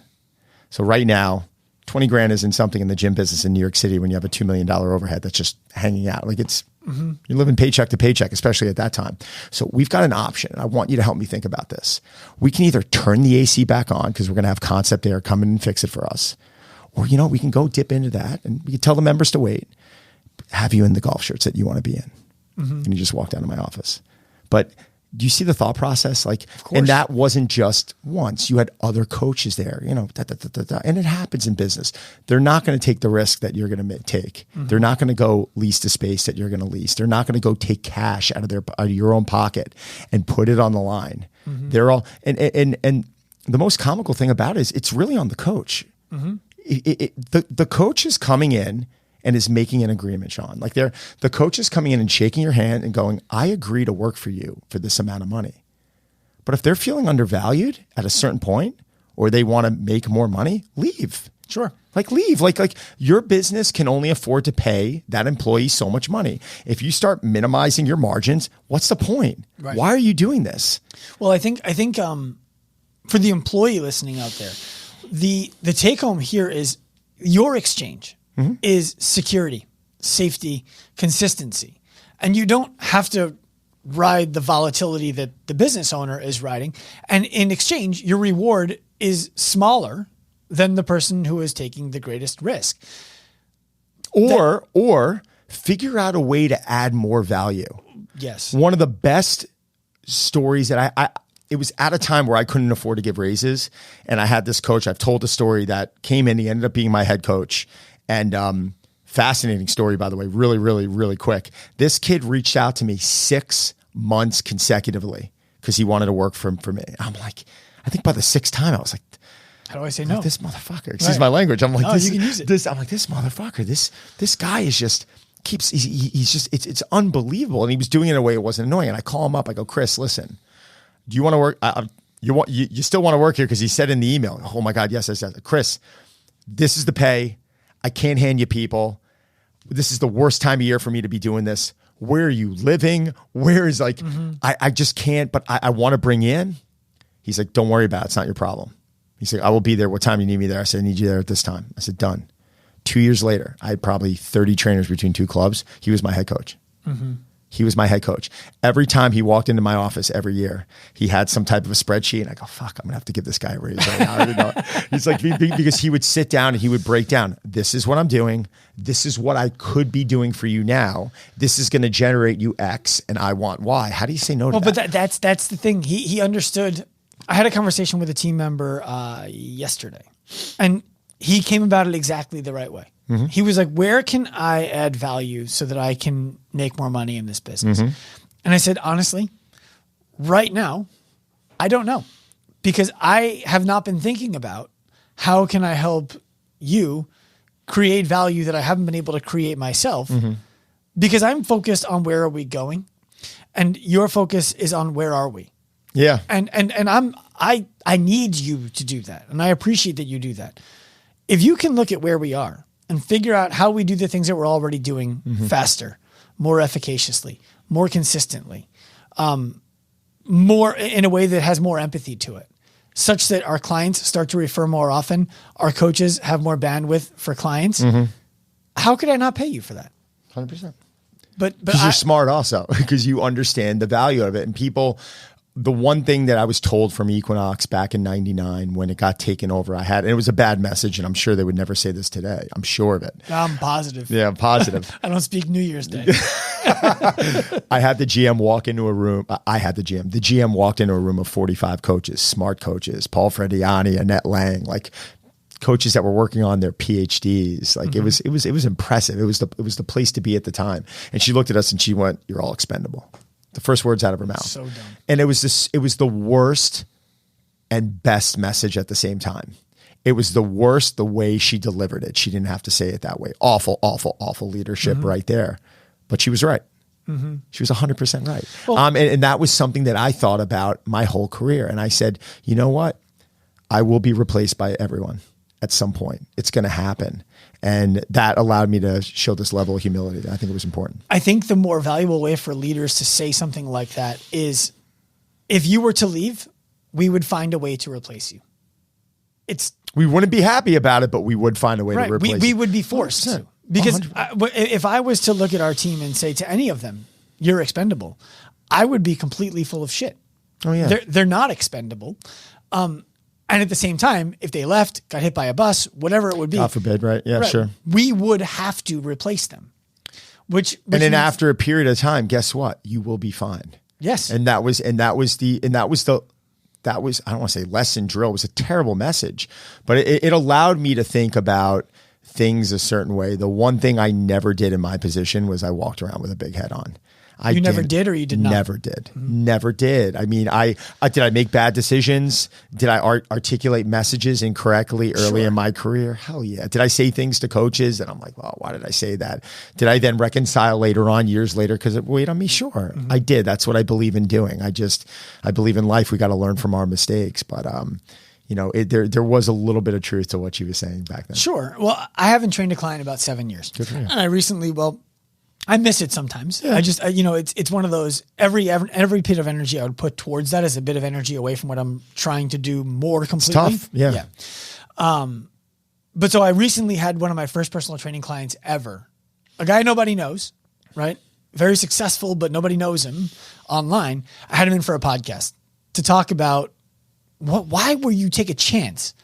Speaker 2: So right now, 20 grand isn't something in the gym business in New York City when you have a $2 million overhead that's just hanging out. Like you're living paycheck to paycheck, especially at that time. So we've got an option. And I want you to help me think about this. We can either turn the AC back on because we're going to have Concept Air come in and fix it for us. Or, we can go dip into that and we can tell the members to wait, have you in the golf shirts that you want to be in. And he just walked out of my office. But do you see the thought process? Like, and that wasn't just once. You had other coaches there, and it happens in business. They're not going to take the risk that you're going to take. They're not going to go lease the space that you're going to lease. They're not going to go take cash out of your own pocket and put it on the line. They're all, and the most comical thing about it is it's really on the coach. The coach is coming in and is making an agreement, Sean. Like the coach is coming in and shaking your hand and going, I agree to work for you for this amount of money. But if they're feeling undervalued at a certain point or they want to make more money, leave.
Speaker 1: Sure.
Speaker 2: Like leave. Like your business can only afford to pay that employee so much money. If you start minimizing your margins, what's the point? Right. Why are you doing this?
Speaker 1: Well, I think for the employee listening out there, the take home here is your exchange is security, safety, consistency. And you don't have to ride the volatility that the business owner is riding. And in exchange, your reward is smaller than the person who is taking the greatest risk.
Speaker 2: Or figure out a way to add more value.
Speaker 1: Yes.
Speaker 2: One of the best stories that it was at a time where I couldn't afford to give raises. And I had this coach, I've told the story, that came in, he ended up being my head coach. And fascinating story, by the way, really, really, really quick. This kid reached out to me 6 months consecutively because he wanted to work for me. I'm like, I think by the 6th time, I was like,
Speaker 1: how do I say no?
Speaker 2: This motherfucker, excuse my language. I'm like,
Speaker 1: you can use it.
Speaker 2: I'm like, this motherfucker, this guy is just he's just, it's unbelievable. And he was doing it in a way it wasn't annoying. And I call him up. I go, Chris, listen, do you want to work? You still want to work here? Because he said in the email, oh my God, yes, I said, Chris, this is the pay. I can't hand you people. This is the worst time of year for me to be doing this. Where are you living? Where is I just can't, but I want to bring in. He's like, don't worry about it. It's not your problem. He's like, I will be there. What time do you need me there? I said, I need you there at this time. I said, done. 2 years later, I had probably 30 trainers between 2 clubs. He was my head coach. He was my head coach. Every time he walked into my office every year, he had some type of a spreadsheet. And I go, fuck, I'm going to have to give this guy a raise right now. I don't know. He's like, because he would sit down and he would break down, this is what I'm doing. This is what I could be doing for you now. This is going to generate you X and I want Y. How do you say no to that?
Speaker 1: But that's the thing. He understood. I had a conversation with a team member yesterday, and he came about it exactly the right way. He was like, where can I add value so that I can make more money in this business? And I said, honestly, right now, I don't know, because I have not been thinking about how can I help you create value that I haven't been able to create myself, because I'm focused on where are we going, and your focus is on where are we.
Speaker 2: Yeah.
Speaker 1: And I need you to do that. And I appreciate that you do that. If you can look at where we are and figure out how we do the things that we're already doing faster, more efficaciously, more consistently, more in a way that has more empathy to it, such that our clients start to refer more often, our coaches have more bandwidth for clients. How could I not pay you for that?
Speaker 2: 100%.
Speaker 1: But
Speaker 2: because you're smart also, because you understand the value of it. And people, the one thing that I was told from Equinox back in 99 when it got taken over, and it was a bad message, and I'm sure they would never say this today. I'm sure of it.
Speaker 1: I'm positive.
Speaker 2: Yeah, I'm positive.
Speaker 1: I don't speak New Year's Day.
Speaker 2: I had the GM walk into a room. The GM walked into a room of 45 coaches, smart coaches, Paul Frediani, Annette Lang, like coaches that were working on their PhDs. Like it was impressive. It was the place to be at the time. And she looked at us and she went, "You're all expendable." The first words out of her mouth.
Speaker 1: So dumb.
Speaker 2: And it was the worst and best message at the same time. It was the worst the way she delivered it. She didn't have to say it that way. Awful, awful, awful leadership right there. But she was right. She was 100% right. Well, and that was something that I thought about my whole career. And I said, you know what? I will be replaced by everyone at some point. It's going to happen. And that allowed me to show this level of humility. I think it was important.
Speaker 1: I think the more valuable way for leaders to say something like that is, if you were to leave, we would find a way to replace you.
Speaker 2: We wouldn't be happy about it, but we would find a way to replace you.
Speaker 1: We would be forced to. Because if I was to look at our team and say to any of them, you're expendable, I would be completely full of shit.
Speaker 2: Oh yeah.
Speaker 1: They're not expendable. And at the same time, if they left, got hit by a bus, whatever it would be.
Speaker 2: God forbid, right? Yeah, right, sure.
Speaker 1: We would have to replace them. Which
Speaker 2: and then after a period of time, guess what? You will be fine.
Speaker 1: Yes.
Speaker 2: And that was I don't want to say lesson drill. It was a terrible message, but it allowed me to think about things a certain way. The one thing I never did in my position was I walked around with a big head on.
Speaker 1: You never did, or you did not?
Speaker 2: Never did. Never did. I mean, did I make bad decisions? Did I articulate messages incorrectly early in my career? Hell yeah. Did I say things to coaches and I'm like, well, why did I say that? Did I then reconcile later on, years later, because it weighed on me? Sure, I did. That's what I believe in doing. I believe in life. We got to learn from our mistakes. But there was a little bit of truth to what she was saying back then. Sure.
Speaker 1: Well, I haven't trained a client in about 7 years.
Speaker 2: Good for you.
Speaker 1: And I recently, I miss it sometimes. Yeah. It's one of those, every bit of energy I would put towards that is a bit of energy away from what I'm trying to do more completely.
Speaker 2: It's tough. Yeah.
Speaker 1: But so I recently had one of my first personal training clients ever, a guy nobody knows, right? Very successful, but nobody knows him online. I had him in for a podcast to talk about why would you take a chance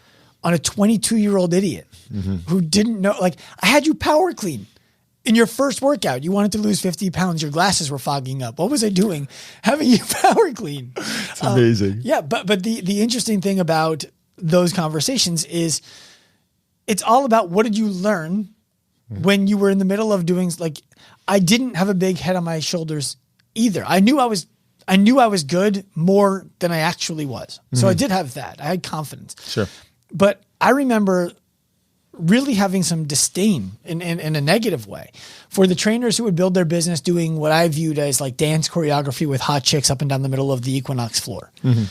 Speaker 1: on a 22-year-old idiot who didn't know, like I had you power clean. In your first workout, you wanted to lose 50 pounds. Your glasses were fogging up. What was I doing? Having you power clean.
Speaker 2: It's amazing.
Speaker 1: Yeah, but the interesting thing about those conversations is it's all about what did you learn when you were in the middle of doing, like, I didn't have a big head on my shoulders either. I knew I was good more than I actually was. So I did have that. I had confidence.
Speaker 2: Sure.
Speaker 1: But I remember really having some disdain in a negative way for the trainers who would build their business doing what I viewed as like dance choreography with hot chicks up and down the middle of the Equinox floor. I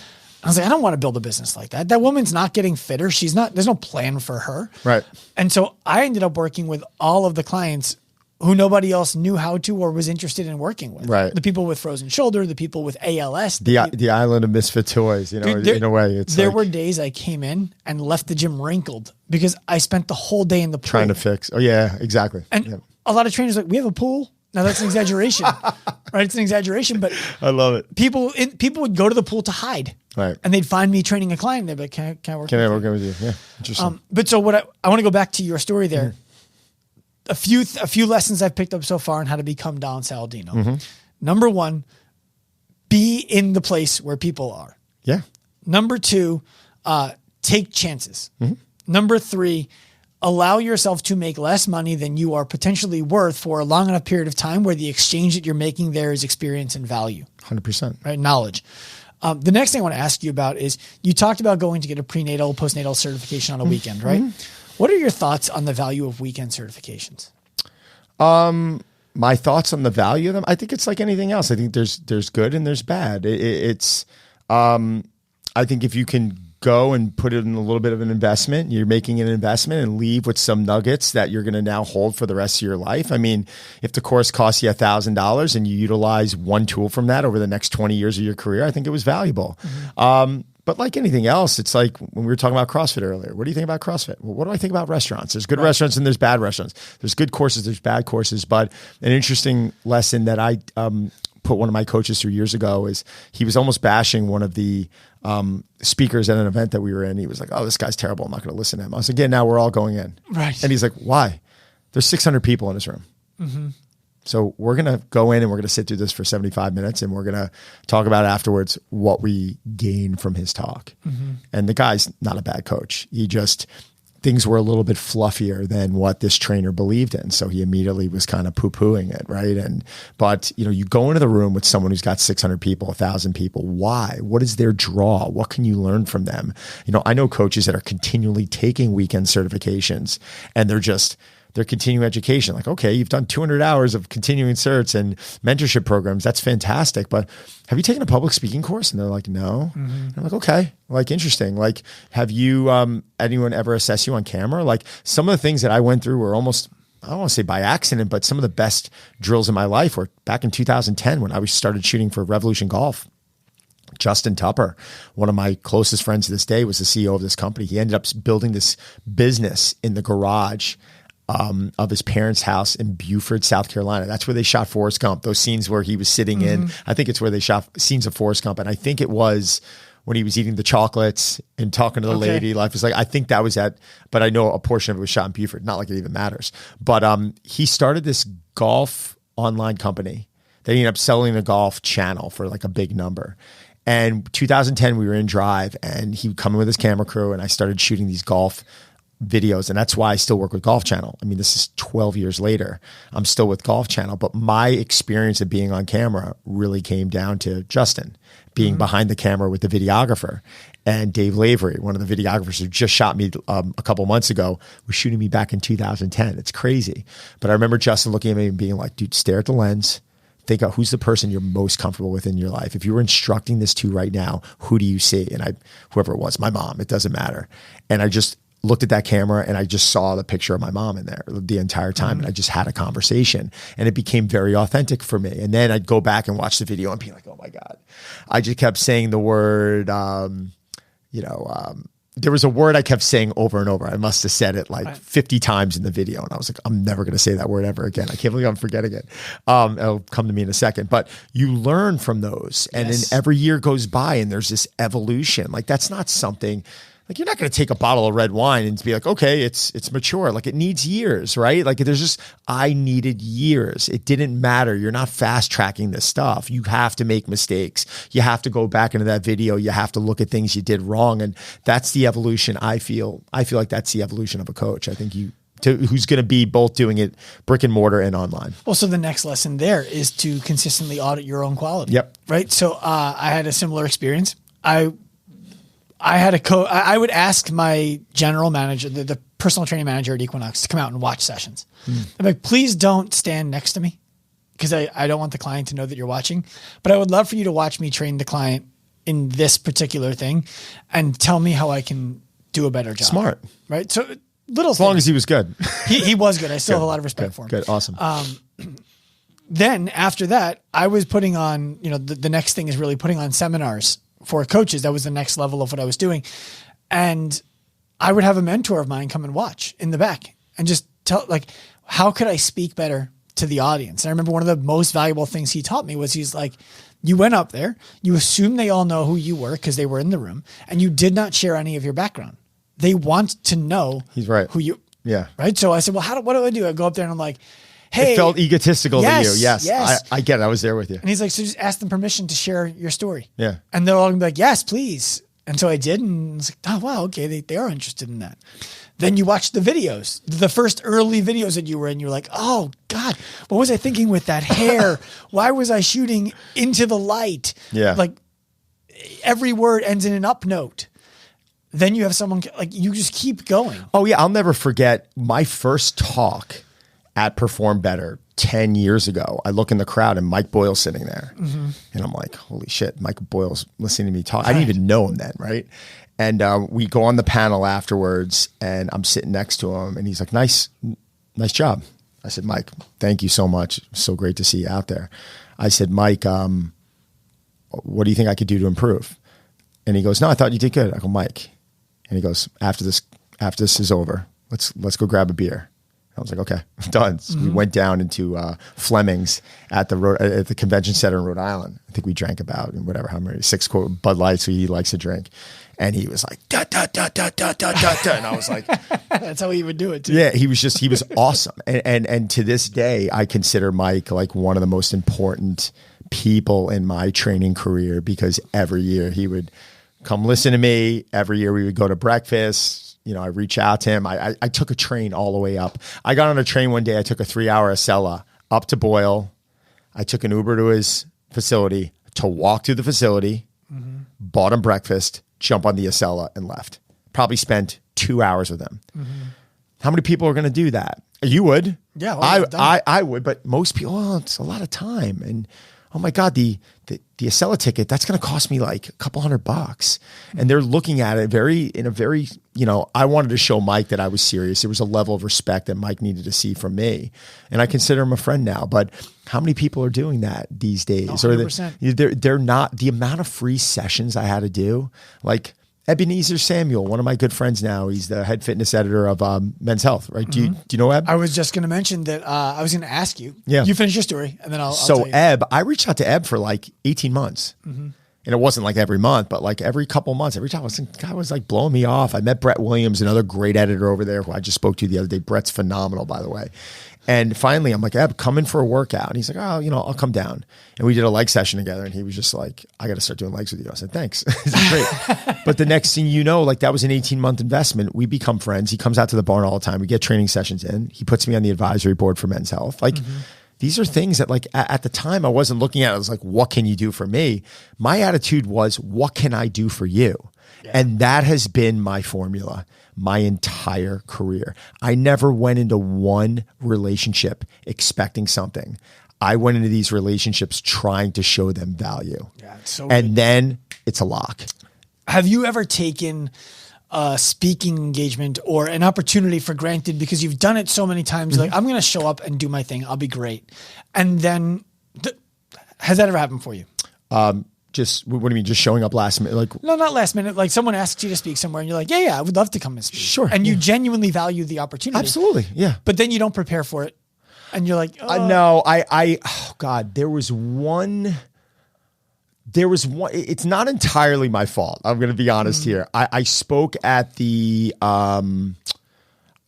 Speaker 1: was like, I don't want to build a business like that. That woman's not getting fitter. There's no plan for her.
Speaker 2: Right.
Speaker 1: And so I ended up working with all of the clients who nobody else knew how to or was interested in working with.
Speaker 2: Right.
Speaker 1: The people with frozen shoulder, the people with ALS.
Speaker 2: The island of misfit toys, you know, in a way.
Speaker 1: There were days I came in and left the gym wrinkled because I spent the whole day in the pool.
Speaker 2: Trying to fix. Oh, yeah, exactly.
Speaker 1: And a lot of trainers are like, we have a pool. Now that's an exaggeration, right? It's an exaggeration, but
Speaker 2: I love it.
Speaker 1: People would go to the pool to hide.
Speaker 2: Right.
Speaker 1: And they'd find me training a client. They'd be like, can I work
Speaker 2: with you? Yeah. Interesting.
Speaker 1: But so what I want to go back to your story there. A few lessons I've picked up so far on how to become Don Saladino. Number one, be in the place where people are.
Speaker 2: Yeah.
Speaker 1: Number two, take chances. Number three, allow yourself to make less money than you are potentially worth for a long enough period of time where the exchange that you're making there is experience and value.
Speaker 2: 100%.
Speaker 1: Right? Knowledge. The next thing I want to ask you about is you talked about going to get a prenatal, postnatal certification on a weekend, right? What are your thoughts on the value of weekend certifications?
Speaker 2: My thoughts on the value of them, I think it's like anything else. I think there's good and there's bad. I think if you can go and put it in a little bit of an investment, you're making an investment and leave with some nuggets that you're going to now hold for the rest of your life. I mean, if the course costs you $1,000 and you utilize one tool from that over the next 20 years of your career, I think it was valuable. But like anything else, it's like when we were talking about CrossFit earlier. What do you think about CrossFit? Well, what do I think about restaurants? There's good restaurants and there's bad restaurants. There's good courses, there's bad courses. But an interesting lesson that I put one of my coaches through years ago is he was almost bashing one of the speakers at an event that we were in. He was like, oh, this guy's terrible. I'm not going to listen to him. I was like, again, now we're all going in.
Speaker 1: Right.
Speaker 2: And he's like, why? There's 600 people in this room. So we're going to go in and we're going to sit through this for 75 minutes and we're going to talk about afterwards what we gain from his talk. And the guy's not a bad coach. He just, things were a little bit fluffier than what this trainer believed in. So he immediately was kind of poo-pooing it, right? But you know, you go into the room with someone who's got 600 people, 1,000 people. Why? What is their draw? What can you learn from them? You know, I know coaches that are continually taking weekend certifications and they're continuing education. Like, okay, you've done 200 hours of continuing certs and mentorship programs. That's fantastic. But have you taken a public speaking course? And they're like, no. And I'm like, okay, like interesting. Like, have you, anyone ever assess you on camera? Like some of the things that I went through were almost, I don't want to say by accident, but some of the best drills in my life were back in 2010 when I started shooting for Revolution Golf. Justin Tupper, one of my closest friends to this day, was the CEO of this company. He ended up building this business in the garage of his parents' house in Beaufort, South Carolina. That's where they shot Forrest Gump. Those scenes where he was sitting in, I think it's where they shot scenes of Forrest Gump. And I think it was when he was eating the chocolates and talking to the lady. Life was like, I think that was but I know a portion of it was shot in Beaufort. Not like it even matters. But he started this golf online company. They ended up selling the golf channel for like a big number. And 2010, we were in Drive and he would come in with his camera crew and I started shooting these golf videos. And that's why I still work with Golf Channel. I mean, this is 12 years later. I'm still with Golf Channel, but my experience of being on camera really came down to Justin being behind the camera with the videographer. And Dave Lavery, one of the videographers who just shot me a couple months ago, was shooting me back in 2010. It's crazy. But I remember Justin looking at me and being like, dude, stare at the lens. Think of who's the person you're most comfortable with in your life. If you were instructing this to right now, who do you see? And whoever it was, my mom, it doesn't matter. And I just looked at that camera and I just saw the picture of my mom in there the entire time. And I just had a conversation and it became very authentic for me. And then I'd go back and watch the video and be like, oh my God, I just kept saying the word, there was a word I kept saying over and over. I must have said it like 50 times in the video. And I was like, I'm never going to say that word ever again. I can't believe I'm forgetting it. It'll come to me in a second, but you learn from those. And then every year goes by and there's this evolution. Like that's not something like you're not going to take a bottle of red wine and be like, okay, it's mature. Like it needs years, right? Like I needed years. It didn't matter. You're not fast tracking this stuff. You have to make mistakes. You have to go back into that video. You have to look at things you did wrong. And that's the evolution. I feel like that's the evolution of a coach. I think who's going to be both doing it brick and mortar and online.
Speaker 1: Well, so the next lesson there is to consistently audit your own quality.
Speaker 2: Yep.
Speaker 1: Right. So I had a similar experience. I would ask my general manager, the personal training manager at Equinox, to come out and watch sessions. I'm like, please don't stand next to me because I don't want the client to know that you're watching, but I would love for you to watch me train the client in this particular thing and tell me how I can do a better job.
Speaker 2: Smart.
Speaker 1: Right. So little
Speaker 2: As long as he was good.
Speaker 1: He was good. I still have a lot of respect for him.
Speaker 2: Good. Awesome.
Speaker 1: Then after that, I was putting on, the next thing is really putting on seminars for coaches. That was the next level of what I was doing. And I would have a mentor of mine come and watch in the back and just tell, how could I speak better to the audience? And I remember one of the most valuable things he taught me was he's like, you went up there, you assumed they all know who you were because they were in the room, and you did not share any of your background. They want to know
Speaker 2: He's right.
Speaker 1: who you,
Speaker 2: yeah.
Speaker 1: Right. So I said, well, what do I do? I go up there and I'm like, hey,
Speaker 2: it felt egotistical to you. Yes.
Speaker 1: Yes.
Speaker 2: I get it. I was there with you.
Speaker 1: And he's like, so just ask them permission to share your story.
Speaker 2: Yeah.
Speaker 1: And they're all gonna be like, yes, please. And so I did. And it's like, oh, wow. Okay. They are interested in that. Then you watch the videos, the first early videos that you were in. You're like, oh God, what was I thinking with that hair? Why was I shooting into the light?
Speaker 2: Yeah.
Speaker 1: Like every word ends in an up note. Then you have someone you just keep going.
Speaker 2: Oh yeah. I'll never forget my first talk at Perform Better 10 years ago. I look in the crowd and Mike Boyle's sitting there and I'm like, holy shit, Mike Boyle's listening to me talk. I didn't even know him then. Right. And we go on the panel afterwards and I'm sitting next to him and he's like, nice job. I said, Mike, thank you so much. So great to see you out there. I said, Mike, what do you think I could do to improve? And he goes, no, I thought you did good. I go, Mike. And he goes, after this is over, let's go grab a beer. I was like, okay, done. So we went down into Fleming's at the convention center in Rhode Island. I think we drank about how many 6 Bud Lights he likes to drink. And he was like, da, da, da, da, da, da, da, da. And I was like,
Speaker 1: that's how he would do it too.
Speaker 2: Yeah, he was awesome. And to this day, I consider Mike like one of the most important people in my training career because every year he would come listen to me. Every year we would go to breakfast. I reach out to him. I took a train all the way up. I got on a train one day. I took a 3-hour Acela up to Boyle. I took an Uber to his facility to walk to the facility, bought him breakfast, jump on the Acela and left. Probably spent 2 hours with him. How many people are going to do that? You would.
Speaker 1: Yeah.
Speaker 2: I would, but most people, it's a lot of time. And oh my God, the Acela ticket, that's going to cost me like a couple $100. And they're looking at it in a very, I wanted to show Mike that I was serious. There was a level of respect that Mike needed to see from me. And I consider him a friend now, but how many people are doing that these days?
Speaker 1: 100%.
Speaker 2: Or they're not, the amount of free sessions I had to do, like Ebenezer Samuel, one of my good friends now, he's the head fitness editor of Men's Health, right? Do you know Eb?
Speaker 1: I was just going to mention that I was going to ask you.
Speaker 2: Yeah.
Speaker 1: You finish your story and then I'll
Speaker 2: So
Speaker 1: tell you.
Speaker 2: Eb, I reached out to Eb for like 18 months. And it wasn't like every month, but like every couple months, every time the guy was like blowing me off. I met Brett Williams, another great editor over there who I just spoke to the other day. Brett's phenomenal, by the way. And finally, I'm like, Eb, come in for a workout. And he's like, oh, I'll come down. And we did a leg session together. And he was just like, I got to start doing legs with you. I said, thanks. This is great. But the next thing you know, like that was an 18-month investment. We become friends. He comes out to the barn all the time. We get training sessions in. He puts me on the advisory board for Men's Health. Like, these are things that like at the time I wasn't looking at it. I was like, what can you do for me? My attitude was, what can I do for you? Yeah. And that has been my formula my entire career. I never went into one relationship expecting something. I went into these relationships trying to show them value.
Speaker 1: Yeah, it's so
Speaker 2: and
Speaker 1: good.
Speaker 2: Then it's a lock.
Speaker 1: Have you ever taken a speaking engagement or an opportunity for granted because you've done it so many times? Like, I'm going to show up and do my thing. I'll be great. And then has that ever happened for you?
Speaker 2: Just, what do you mean? Just showing up last minute? Like,
Speaker 1: no, not last minute. Like someone asks you to speak somewhere and you're like, yeah, I would love to come and speak.
Speaker 2: Sure.
Speaker 1: And you genuinely value the opportunity.
Speaker 2: Absolutely. Yeah.
Speaker 1: But then you don't prepare for it. And you're like, oh.
Speaker 2: No, oh God, there was one, it's not entirely my fault. I'm going to be honest here. I spoke at the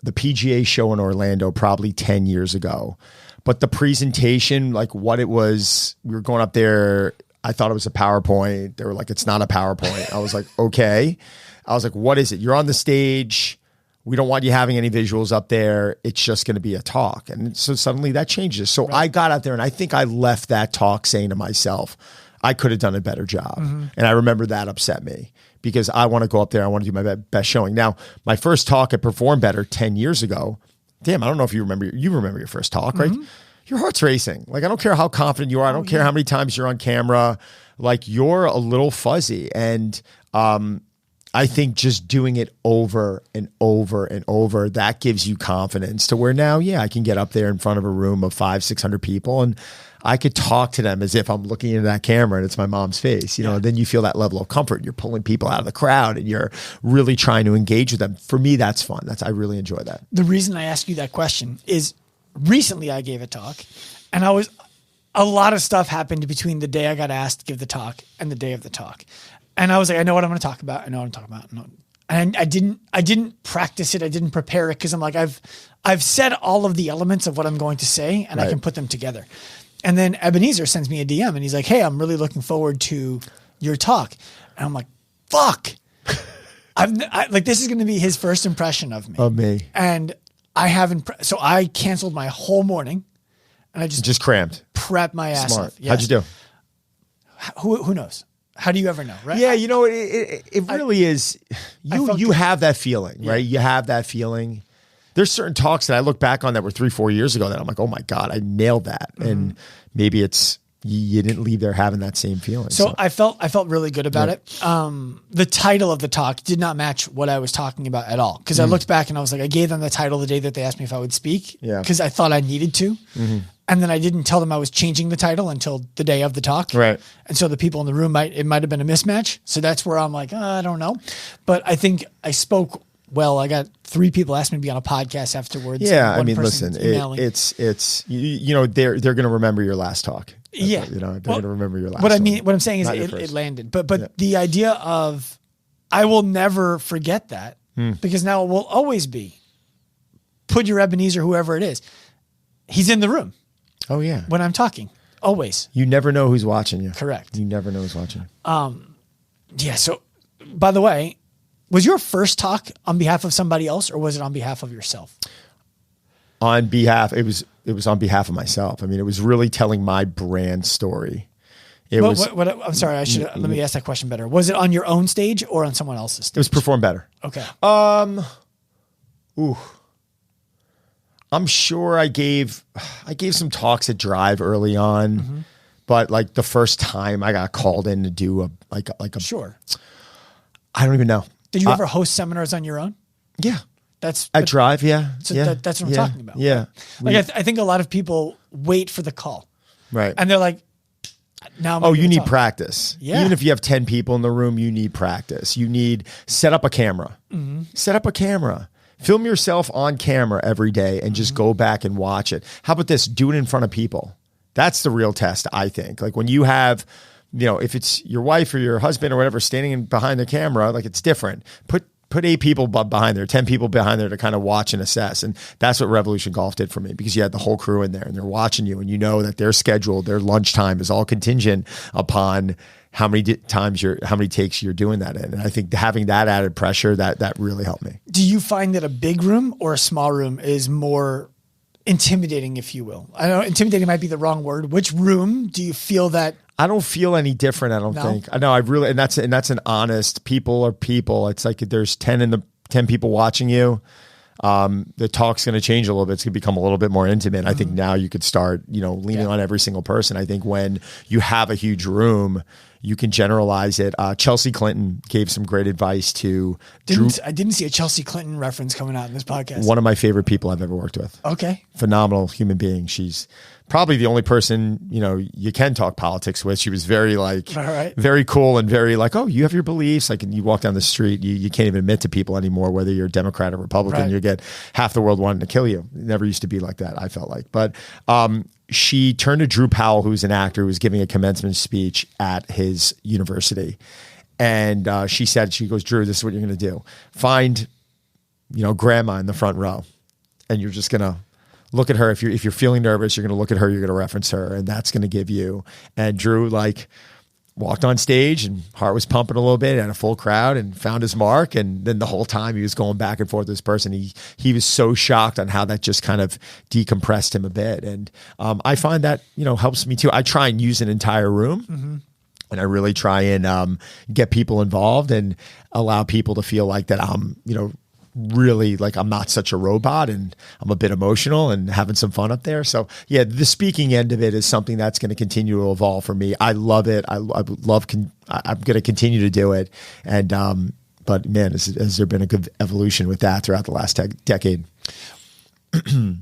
Speaker 2: PGA show in Orlando probably 10 years ago, but the presentation, like what it was, we were going up there. I thought it was a PowerPoint. They were like, it's not a PowerPoint. I was like, okay. I was like, what is it? You're on the stage. We don't want you having any visuals up there. It's just going to be a talk. And so suddenly that changes. So I got out there and I think I left that talk saying to myself, I could have done a better job. And I remember that upset me because I want to go up there. I want to do my best showing. Now, my first talk at Perform Better 10 years ago, damn, I don't know if you remember your first talk, right? Your heart's racing. Like, I don't care how confident you are. I don't care how many times you're on camera. Like, you're a little fuzzy. And I think just doing it over and over and over, that gives you confidence to where now, I can get up there in front of a room of 500-600 people and I could talk to them as if I'm looking into that camera and it's my mom's face, you know, and then you feel that level of comfort. You're pulling people out of the crowd and you're really trying to engage with them. For me, that's fun. I really enjoy that.
Speaker 1: The reason I ask you that question is recently I gave a talk and a lot of stuff happened between the day I got asked to give the talk and the day of the talk. And I was like, I know what I'm going to talk about. I know what I'm talking about. And I didn't practice it. I didn't prepare it because I'm like, I've said all of the elements of what I'm going to say and I can put them together. And then Ebenezer sends me a DM and he's like, hey, I'm really looking forward to your talk. And I'm like, fuck. This is going to be his first impression of me.
Speaker 2: Of me.
Speaker 1: And I haven't. So I canceled my whole morning and I just
Speaker 2: crammed.
Speaker 1: Prepped my ass off.
Speaker 2: Yes. How'd you do?
Speaker 1: Who knows? How do you ever know, right?
Speaker 2: Yeah, you know, it really is. You have that feeling, right? You have that feeling. There's certain talks that I look back on that were 3-4 years ago that I'm like, oh my God, I nailed that. Mm-hmm. And maybe it's, you didn't leave there having that same feeling.
Speaker 1: So I felt really good about it. The title of the talk did not match what I was talking about at all. Cause I looked back and I was like, I gave them the title the day that they asked me if I would speak. Yeah. Cause I thought I needed to. Mm-hmm. And then I didn't tell them I was changing the title until the day of the talk. Right. And so the people in the room it might've been a mismatch. So that's where I'm like, I don't know. But I think I spoke well. I got 3 people asked me to be on a podcast afterwards.
Speaker 2: Yeah. I mean, listen, it's, you know, they're going to remember your last talk.
Speaker 1: Yeah.
Speaker 2: You know, they're going to remember your last
Speaker 1: what I'm saying is it landed, but the idea of, I will never forget that because now it will always be put your Ebenezer, whoever it is. He's in the room.
Speaker 2: Oh yeah.
Speaker 1: When I'm talking, always.
Speaker 2: You never know who's watching you.
Speaker 1: Correct.
Speaker 2: You never know who's watching.
Speaker 1: Yeah. So by the way, was your first talk on behalf of somebody else or was it on behalf of yourself?
Speaker 2: On behalf, it was on behalf of myself. I mean, it was really telling my brand story. I'm sorry. Let me ask that question better. Was it on your own stage or on someone else's stage? It was performed better.
Speaker 1: Okay.
Speaker 2: I'm sure I gave some talks at Drive early on, but like the first time I got called in to do a
Speaker 1: sure.
Speaker 2: I don't even know.
Speaker 1: Did you ever host seminars on your own?
Speaker 2: Yeah. At Drive, yeah.
Speaker 1: So that's what I'm talking about.
Speaker 2: Yeah.
Speaker 1: Like I think a lot of people wait for the call.
Speaker 2: Right.
Speaker 1: And they're like, now
Speaker 2: you need practice.
Speaker 1: Yeah.
Speaker 2: Even if you have 10 people in the room, you need practice. You need set up a camera. Set up a camera. Film yourself on camera every day and just go back and watch it. How about this? Do it in front of people. That's the real test, I think. Like when you have, you know, if it's your wife or your husband or whatever standing behind the camera, like it's different. Put 8 people behind there, 10 people behind there to kind of watch and assess. And that's what Revolution Golf did for me because you had the whole crew in there and they're watching you and you know that their schedule, their lunchtime is all contingent upon how many takes you're doing that in. And I think having that added pressure, that really helped me.
Speaker 1: Do you find that a big room or a small room is more intimidating, if you will? I know intimidating might be the wrong word. Which room do you feel that?
Speaker 2: I don't feel any different. I don't think. I know. I really, and that's an honest. People are people. It's like there's 10 people watching you. The talk's going to change a little bit. It's going to become a little bit more intimate. I think now you could start, leaning on every single person. I think when you have a huge room, you can generalize it. Chelsea Clinton gave some great advice to Drew.
Speaker 1: I didn't see a Chelsea Clinton reference coming out in this podcast.
Speaker 2: One of my favorite people I've ever worked with.
Speaker 1: Okay.
Speaker 2: Phenomenal human being. She's probably the only person, you can talk politics with. She was very very cool and very like, oh, you have your beliefs. Like, and you walk down the street, you can't even admit to people anymore, whether you're Democrat or Republican, you get half the world wanting to kill you. It never used to be like that, I felt like. But she turned to Drew Powell, who's an actor who was giving a commencement speech at his university. And she goes, Drew, this is what you're going to do. Find, grandma in the front row. And you're just going to look at her. If you're feeling nervous, you're going to look at her, you're going to reference her, and that's going to give you. And Drew walked on stage and heart was pumping a little bit and a full crowd and found his mark. And then the whole time he was going back and forth with this person. He was so shocked on how that just kind of decompressed him a bit. And I find that, helps me too. I try and use an entire room and I really try and get people involved and allow people to feel like that I'm, really like I'm not such a robot and I'm a bit emotional and having some fun up there. So yeah, the speaking end of it is something that's going to continue to evolve for me. I love it. I'm going to continue to do it. And But man, has there been a good evolution with that throughout the last decade?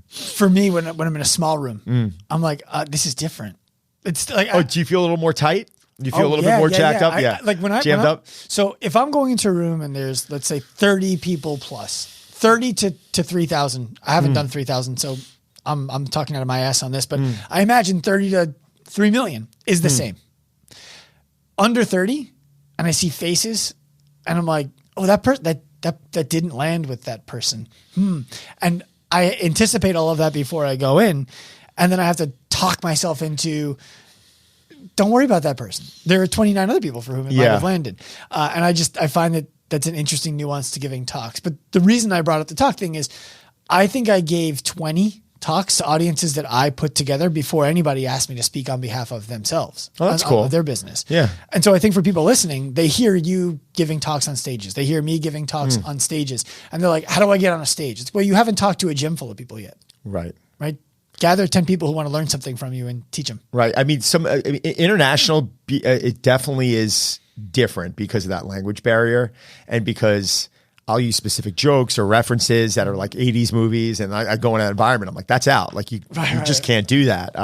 Speaker 1: For me, when I'm in a small room, I'm like, this is different. It's like,
Speaker 2: do you feel a little more tight? You feel a little bit more jacked up? Yeah.
Speaker 1: Like jammed up. So if I'm going into a room and there's, let's say 30 people plus 30 to 3,000, I haven't done 3,000. So I'm talking out of my ass on this, but I imagine 30 to 3 million is the same. Under 30 and I see faces and I'm like, oh, that person, that didn't land with that person. And I anticipate all of that before I go in. And then I have to talk myself into, don't worry about that person. There are 29 other people for whom it might have landed. And I find that that's an interesting nuance to giving talks. But the reason I brought up the talk thing is I think I gave 20 talks to audiences that I put together before anybody asked me to speak on behalf of themselves.
Speaker 2: Oh, that's cool.
Speaker 1: Of their business.
Speaker 2: Yeah.
Speaker 1: And so I think for people listening, they hear you giving talks on stages. They hear me giving talks on stages. And they're like, how do I get on a stage? It's, well, you haven't talked to a gym full of people yet.
Speaker 2: Right.
Speaker 1: Right. Gather 10 people who want to learn something from you and teach them.
Speaker 2: Right. I mean, international, it definitely is different because of that language barrier and because I'll use specific jokes or references that are like 80s movies. And I go in that environment. I'm like, that's out. Like you just can't do that.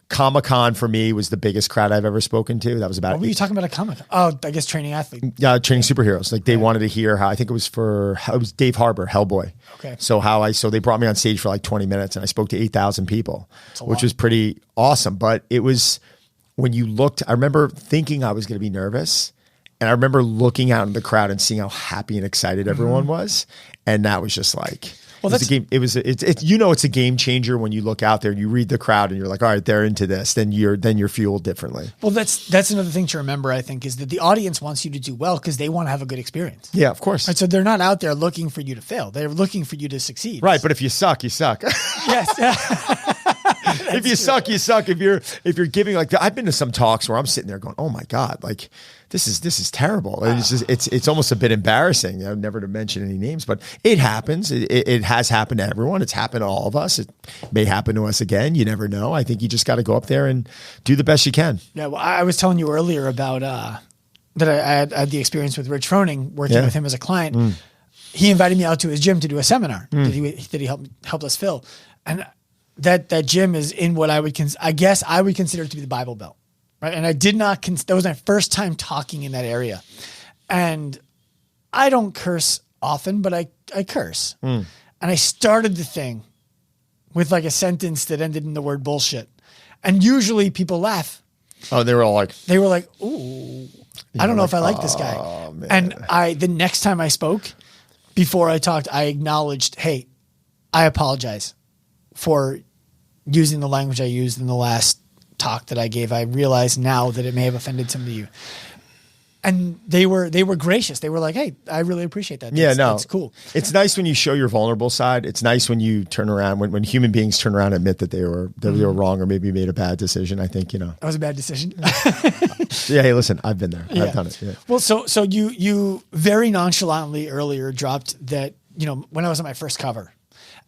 Speaker 2: Comic-Con for me was the biggest crowd I've ever spoken to. That was about.
Speaker 1: What were you talking about at Comic-Con? Oh, I guess training athlete.
Speaker 2: Yeah, training superheroes. Like they wanted to hear how, I think it was Dave Harbour, Hellboy.
Speaker 1: Okay.
Speaker 2: So they brought me on stage for like 20 minutes and I spoke to 8,000 people, which was pretty awesome. But it was, when you looked, I remember thinking I was going to be nervous. And I remember looking out in the crowd and seeing how happy and excited everyone was. And that was just like, well, that's a game. It's a game changer when you look out there and you read the crowd and you're like, all right, they're into this. Then you're fueled differently.
Speaker 1: Well, that's another thing to remember, I think, is that the audience wants you to do well because they want to have a good experience.
Speaker 2: Yeah, of course.
Speaker 1: Right, so they're not out there looking for you to fail. They're looking for you to succeed.
Speaker 2: Right. But if you suck, you suck.
Speaker 1: Yes.
Speaker 2: If you suck, you suck. If you're giving, like, I've been to some talks where I'm sitting there going, oh my God, like this is terrible. And it's almost a bit embarrassing. I've never to mention any names, but it happens. It has happened to everyone. It's happened to all of us. It may happen to us again. You never know. I think you just got to go up there and do the best you can.
Speaker 1: Yeah. Well, I was telling you earlier about that I had the experience with Rich Froning working with him as a client. He invited me out to his gym to do a seminar that he helped us fill. And that gym is in what I would consider to be the Bible Belt. Right. And I did not, that was my first time talking in that area. And I don't curse often, but I curse. And I started the thing with like a sentence that ended in the word bullshit. And usually people laugh.
Speaker 2: Oh, they were like,
Speaker 1: ooh, I don't know if I like this guy. Man. And the next time I spoke, before I talked, I acknowledged, hey, I apologize for using the language I used in the last talk that I gave. I realize now that it may have offended some of you. And they were gracious. They were like, hey, I really appreciate that. That's cool.
Speaker 2: It's nice when you show your vulnerable side. It's nice when you turn around, when human beings turn around and admit that they were wrong or maybe made a bad decision. I think,
Speaker 1: That was a bad decision.
Speaker 2: Yeah. Hey, listen, I've been there. I've done it. Yeah.
Speaker 1: Well, so you very nonchalantly earlier dropped that, when I was on my first cover.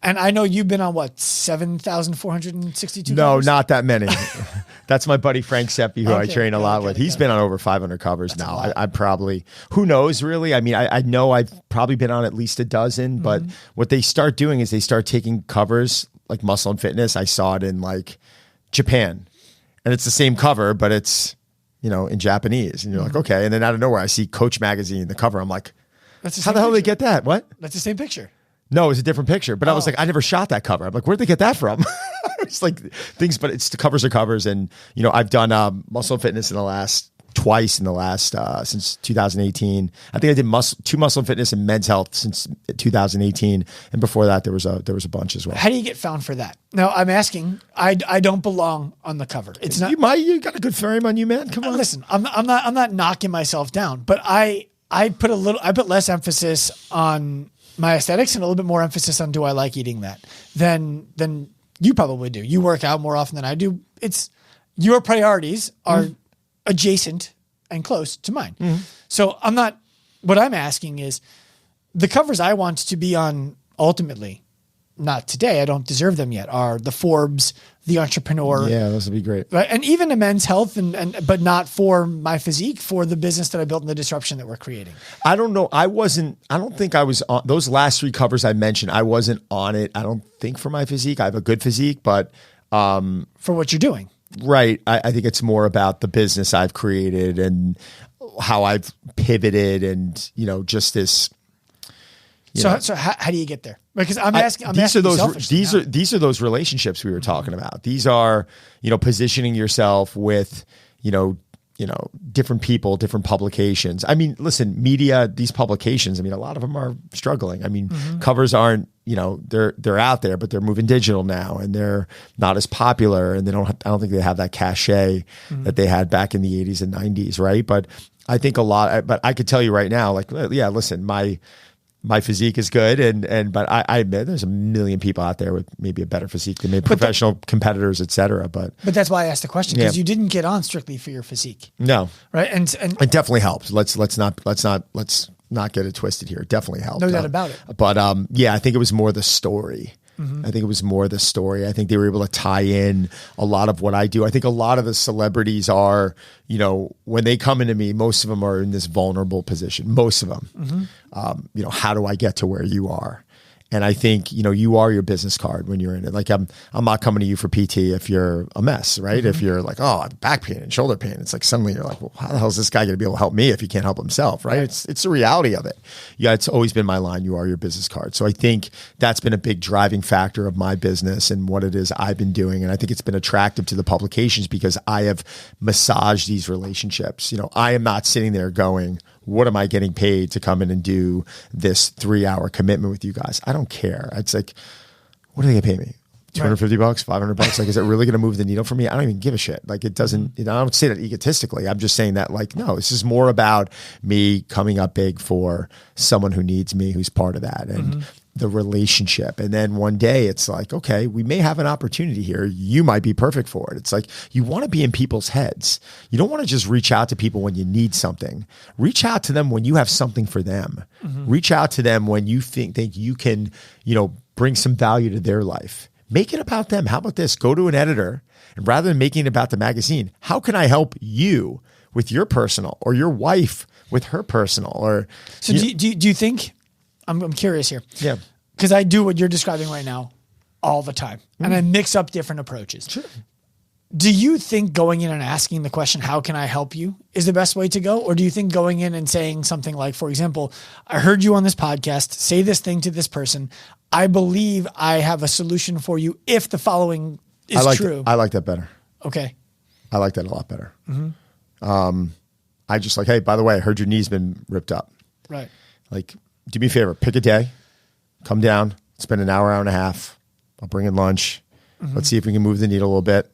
Speaker 1: And I know you've been on 7,462
Speaker 2: No,
Speaker 1: covers?
Speaker 2: not that many. That's my buddy Frank Seppi, who I train a lot with. He's been on over 500 covers now. I probably, who knows really? I mean, I know I've probably been on at least a dozen, but what they start doing is they start taking covers like Muscle and Fitness. I saw it in like Japan and it's the same cover, but it's, in Japanese. And you're like, okay. And then out of nowhere, I see Coach Magazine, the cover. I'm like, how the hell did they get that? What?
Speaker 1: That's the same picture.
Speaker 2: No, it's a different picture. But I was like, I never shot that cover. I'm like, where'd they get that from? It's like things, but it's the covers are covers. And, I've done Muscle Fitness twice in the last since 2018. I think I did two Muscle Fitness and Men's Health since 2018. And before that, there was a bunch as well.
Speaker 1: How do you get found for that? No, I'm asking. I don't belong on the cover. It's not.
Speaker 2: You got a good frame on you, man. Come on.
Speaker 1: Listen, I'm not knocking myself down, but I put less emphasis on my aesthetics and a little bit more emphasis on do I like eating that than you probably do. You work out more often than I do. It's your priorities are adjacent and close to mine. So what I'm asking is the covers I want to be on ultimately, not today, I don't deserve them yet, are the Forbes, the Entrepreneur.
Speaker 2: Yeah, those would be great.
Speaker 1: Right? And even a Men's Health, but not for my physique, for the business that I built and the disruption that we're creating.
Speaker 2: I don't know. I don't think I was on those last 3 covers I mentioned. I wasn't on it. I don't think for my physique. I have a good physique, but
Speaker 1: for what you're doing.
Speaker 2: Right. I think it's more about the business I've created and how I've pivoted and, just this.
Speaker 1: So how do you get there? Because these
Speaker 2: are those relationships we were talking about. These are, positioning yourself with, different people, different publications. I mean, listen, media, these publications, I mean, a lot of them are struggling. I mean, covers aren't, they're out there, but they're moving digital now and they're not as popular and I don't think they have that cachet that they had back in the 80s and 90s. Right. But I think but I could tell you right now, like, yeah, listen, my physique is good, but I admit there's a million people out there with maybe a better physique than maybe professional competitors, et cetera. But
Speaker 1: that's why I asked the question, because you didn't get on strictly for your physique.
Speaker 2: No,
Speaker 1: right, and
Speaker 2: it definitely helped. Let's not get it twisted here. It definitely helped.
Speaker 1: No doubt about it.
Speaker 2: But yeah, I think it was more the story. I think it was more the story. I think they were able to tie in a lot of what I do. I think a lot of the celebrities are, when they come into me, most of them are in this vulnerable position. Most of them, how do I get to where you are? And I think, you are your business card when you're in it. Like I'm not coming to you for PT if you're a mess, right? If you're like, oh, I have back pain and shoulder pain. It's like suddenly you're like, well, how the hell is this guy going to be able to help me if he can't help himself, right? It's the reality of it. Yeah, it's always been my line. You are your business card. So I think that's been a big driving factor of my business and what it is I've been doing. And I think it's been attractive to the publications because I have massaged these relationships. I am not sitting there going, what am I getting paid to come in and do this 3-hour commitment with you guys? I don't care. It's like, what are they going to pay me? $250, $500? Like, is it really going to move the needle for me? I don't even give a shit. Like, it doesn't, I don't say that egotistically. I'm just saying that, like, no, this is more about me coming up big for someone who needs me, who's part of that. And the relationship. And then one day it's like, okay, we may have an opportunity here. You might be perfect for it. It's like, you want to be in people's heads. You don't want to just reach out to people when you need something. Reach out to them when you have something for them. Reach out to them when you think that you can, bring some value to their life. Make it about them. How about this? Go to an editor and rather than making it about the magazine, how can I help you with your personal, or your wife with her personal? Or
Speaker 1: so do you think, I'm curious here.
Speaker 2: Yeah.
Speaker 1: Because I do what you're describing right now all the time. And I mix up different approaches.
Speaker 2: Sure.
Speaker 1: Do you think going in and asking the question, how can I help you, is the best way to go? Or do you think going in and saying something like, for example, I heard you on this podcast, say this thing to this person. I believe I have a solution for you if the following is true.
Speaker 2: I like that better.
Speaker 1: Okay.
Speaker 2: I like that a lot better. I just like, hey, by the way, I heard your knee's been ripped up.
Speaker 1: Right.
Speaker 2: Like, do me a favor, pick a day, come down, spend an hour and a half. I'll bring in lunch. Let's see if we can move the needle a little bit.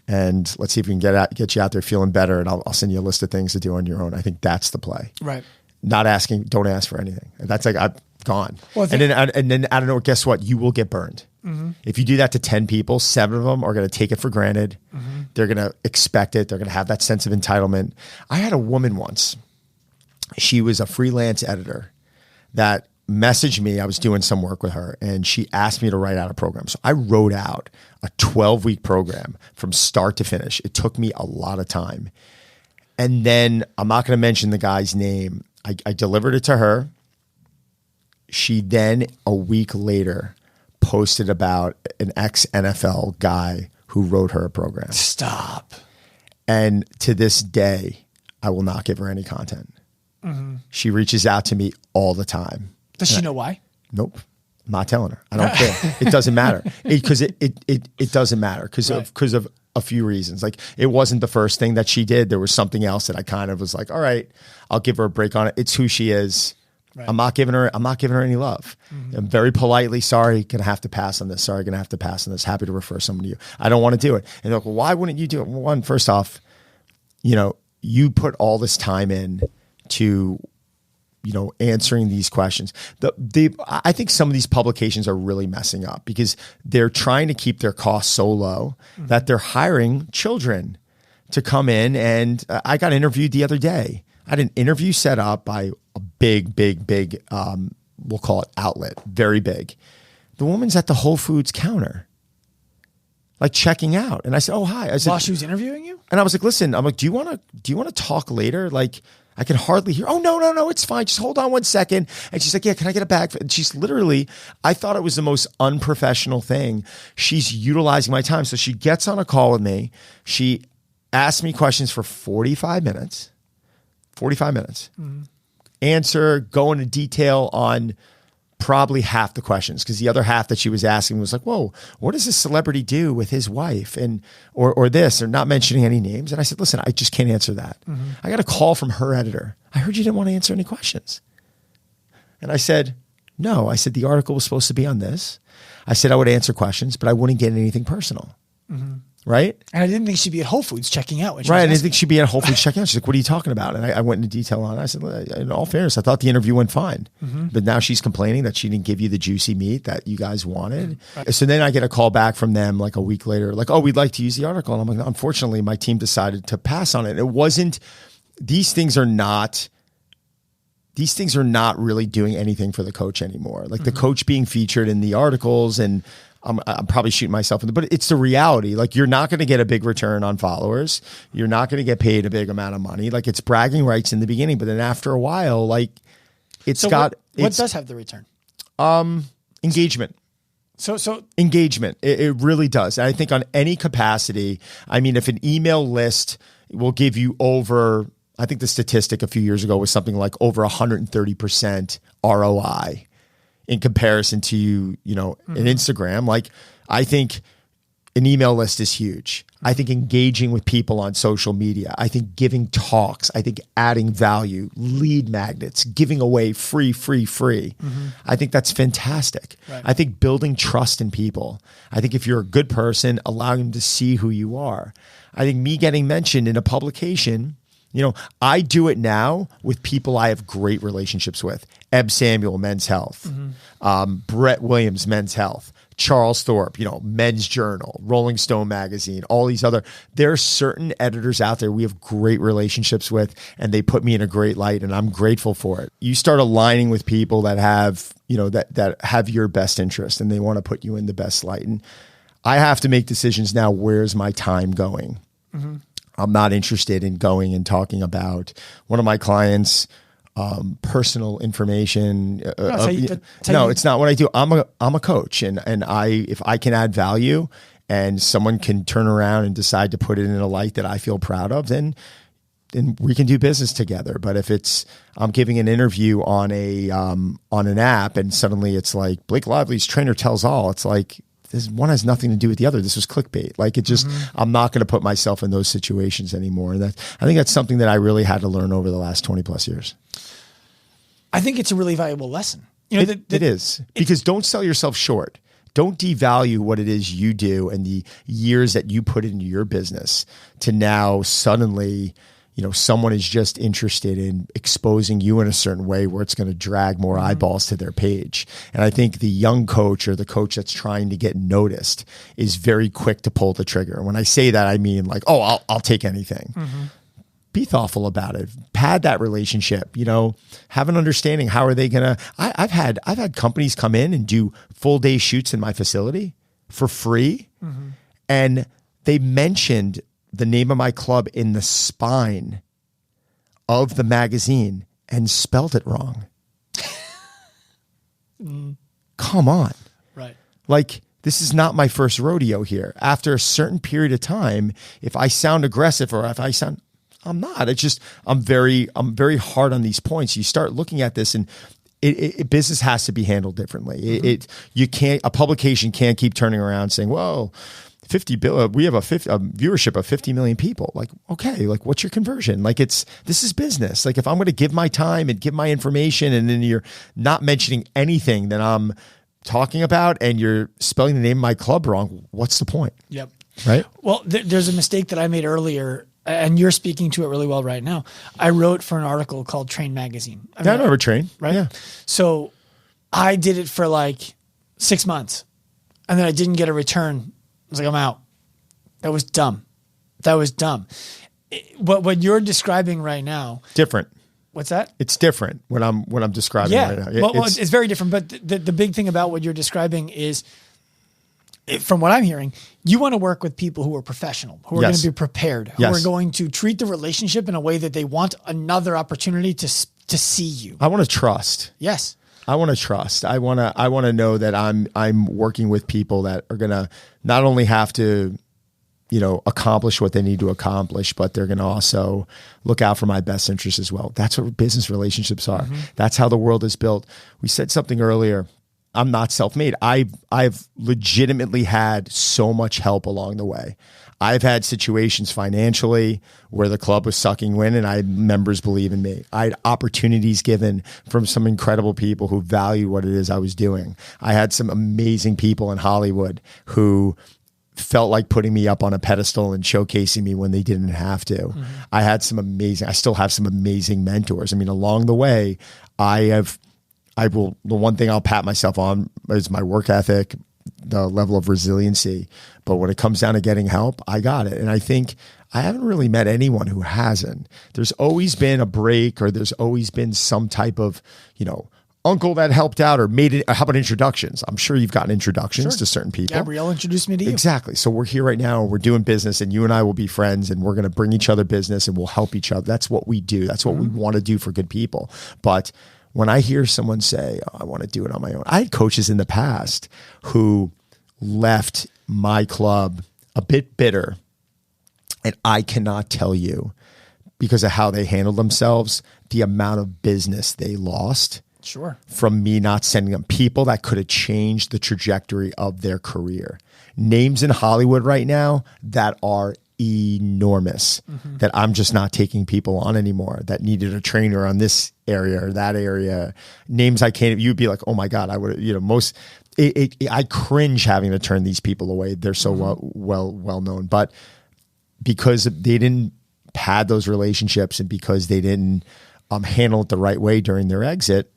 Speaker 2: And let's see if we can get you out there feeling better. And I'll send you a list of things to do on your own. I think that's the play.
Speaker 1: Right.
Speaker 2: Not asking, don't ask for anything. And that's like, I'm gone. Well, and then I don't know, guess what? You will get burned. If you do that to 10 people, 7 of them are going to take it for granted. They're going to expect it. They're going to have that sense of entitlement. I had a woman once. She was a freelance editor that messaged me. I was doing some work with her and she asked me to write out a program. So I wrote out a 12-week program from start to finish. It took me a lot of time. And then I'm not going to mention the guy's name. I delivered it to her. She then a week later posted about an ex-NFL guy who wrote her a program.
Speaker 1: Stop.
Speaker 2: And to this day, I will not give her any content. She reaches out to me all the time.
Speaker 1: Does she know why?
Speaker 2: Nope. I'm not telling her. I don't care. It doesn't matter. Because it doesn't matter because of a few reasons. Like, it wasn't the first thing that she did. There was something else that I kind of was like, all right, I'll give her a break on it. It's who she is. Right. I'm not giving her any love. I'm very politely, sorry, gonna have to pass on this. Sorry, gonna have to pass on this. Happy to refer someone to you. I don't want to do it. And they're like, well, why wouldn't you do it? Well, one, first off, you put all this time in to, answering these questions. I think some of these publications are really messing up because they're trying to keep their costs so low that they're hiring children to come in. And I got interviewed the other day. I had an interview set up by a big, we'll call it outlet, very big. The woman's at the Whole Foods counter, like checking out. And I said, oh, hi. I said,
Speaker 1: while she was interviewing you?
Speaker 2: and I was like, listen, I'm like, do you want to talk later? Like, I can hardly hear. Oh, no, it's fine. Just hold on 1 second. And she's like, yeah, can I get a bag? And she's literally, I thought it was the most unprofessional thing. She's utilizing my time. So she gets on a call with me. She asks me questions for 45 minutes. Answer, go into detail on probably half the questions, because the other half that she was asking was like, whoa, what does this celebrity do with his wife, and or this, or not mentioning any names. And I said, listen, I just can't answer that. I got a call from her editor. I heard you didn't want to answer any questions. And I said, no. I said, the article was supposed to be on this. I said I would answer questions, but I wouldn't get anything personal. Right?
Speaker 1: And I didn't think she'd be at Whole Foods checking out.
Speaker 2: Right. I didn't think she'd be at Whole Foods checking out. She's like, what are you talking about? And I went into detail on it. I said, in all fairness, I thought the interview went fine. But now she's complaining that she didn't give you the juicy meat that you guys wanted. Right. So then I get a call back from them like a week later, like, oh, we'd like to use the article. And I'm like, unfortunately, my team decided to pass on it. It wasn't, these things are not really doing anything for the coach anymore. Like the coach being featured in the articles, and I'm probably shooting myself in but it's the reality. Like, you're not going to get a big return on followers. You're not going to get paid a big amount of money. Like, it's bragging rights in the beginning, but then after a while, like what
Speaker 1: does have the return?
Speaker 2: Engagement.
Speaker 1: So
Speaker 2: engagement. It really does. And I think on any capacity, I mean, if an email list will give you over, I think the statistic a few years ago was something like over 130% ROI in comparison to, an Instagram. Like, I think an email list is huge. I think engaging with people on social media, I think giving talks, I think adding value, lead magnets, giving away free. I think that's fantastic.
Speaker 1: Right.
Speaker 2: I think building trust in people. I think if you're a good person, allowing them to see who you are. I think me getting mentioned in a publication, I do it now with people I have great relationships with. Ebb Samuel, Men's Health. Brett Williams, Men's Health. Charles Thorpe, Men's Journal, Rolling Stone Magazine, all these other. There are certain editors out there we have great relationships with, and they put me in a great light, and I'm grateful for it. You start aligning with people that have, that have your best interest, and they want to put you in the best light. And I have to make decisions now. Where's my time going? I'm not interested in going and talking about one of my clients' personal information. It's not what I do. I'm a coach, and if I can add value, and someone can turn around and decide to put it in a light that I feel proud of, then we can do business together. But if I'm giving an interview on an app, and suddenly it's like Blake Lively's trainer tells all, it's like, this one has nothing to do with the other. This was clickbait. Like, it just, I'm not going to put myself in those situations anymore. And I think that's something that I really had to learn over the last 20 plus years.
Speaker 1: I think it's a really valuable lesson.
Speaker 2: It is, because don't sell yourself short. Don't devalue what it is you do and the years that you put into your business to now suddenly, someone is just interested in exposing you in a certain way where it's going to drag more eyeballs to their page. And I think the young coach, or the coach that's trying to get noticed, is very quick to pull the trigger. When I say that, I mean like, oh, I'll take anything. Be thoughtful about it. Pad that relationship, have an understanding. How are they going to, I've had companies come in and do full day shoots in my facility for free. And they mentioned the name of my club in the spine of the magazine and spelled it wrong. Come on. Right. Like, this is not my first rodeo here. After a certain period of time, if I sound aggressive, or if I sound, I'm not. It's just, I'm very hard on these points. You start looking at this, and business has to be handled differently. A publication can't keep turning around saying, whoa, 50 billion, we have a viewership of 50 million people. Like, okay, like, what's your conversion? Like, this is business. Like, if I'm going to give my time and give my information, and then you're not mentioning anything that I'm talking about, and you're spelling the name of my club wrong, what's the point?
Speaker 1: Yep.
Speaker 2: Right.
Speaker 1: Well, there's a mistake that I made earlier, and you're speaking to it really well right now. I wrote for an article called Train Magazine.
Speaker 2: I remember Train.
Speaker 1: Right. Yeah. So I did it for like 6 months, and then I didn't get a return. I was like, I'm out. That was dumb. What you're describing right now.
Speaker 2: Different.
Speaker 1: What's that?
Speaker 2: It's different what I'm describing right now.
Speaker 1: Well, it's very different. But the big thing about what you're describing is, from what I'm hearing, you want to work with people who are professional, who are going to be prepared, who are going to treat the relationship in a way that they want another opportunity to see you.
Speaker 2: I want to trust.
Speaker 1: Yes.
Speaker 2: I want to trust. I want to know that I'm working with people that are going to not only have to, accomplish what they need to accomplish, but they're going to also look out for my best interest as well. That's what business relationships are. Mm-hmm. That's how the world is built. We said something earlier. I'm not self-made. I've legitimately had so much help along the way. I've had situations financially where the club was sucking wind and I had members believe in me. I had opportunities given from some incredible people who valued what it is I was doing. I had some amazing people in Hollywood who felt like putting me up on a pedestal and showcasing me when they didn't have to. Mm-hmm. I still have some amazing mentors. I mean, along the way, the one thing I'll pat myself on is my work ethic, the level of resiliency. But when it comes down to getting help, I got it. And I think I haven't really met anyone who hasn't. There's always been a break, or there's always been some type of, uncle that helped out or made it. How about introductions? I'm sure you've gotten introductions to certain people.
Speaker 1: Gabrielle introduced me to you.
Speaker 2: Exactly. So we're here right now, we're doing business, and you and I will be friends, and we're going to bring each other business, and we'll help each other. That's what we do. That's what we want to do for good people. But when I hear someone say, I want to do it on my own, I had coaches in the past who left my club a bit bitter, and I cannot tell you, because of how they handled themselves, the amount of business they lost.
Speaker 1: Sure.
Speaker 2: From me not sending them people that could have changed the trajectory of their career. Names in Hollywood right now that are enormous, that I'm just not taking people on anymore, that needed a trainer on this area or that area. Names I can't, you'd be like, oh my God, I would, I cringe having to turn these people away. They're so well known, but because they didn't pad those relationships and because they didn't handle it the right way during their exit,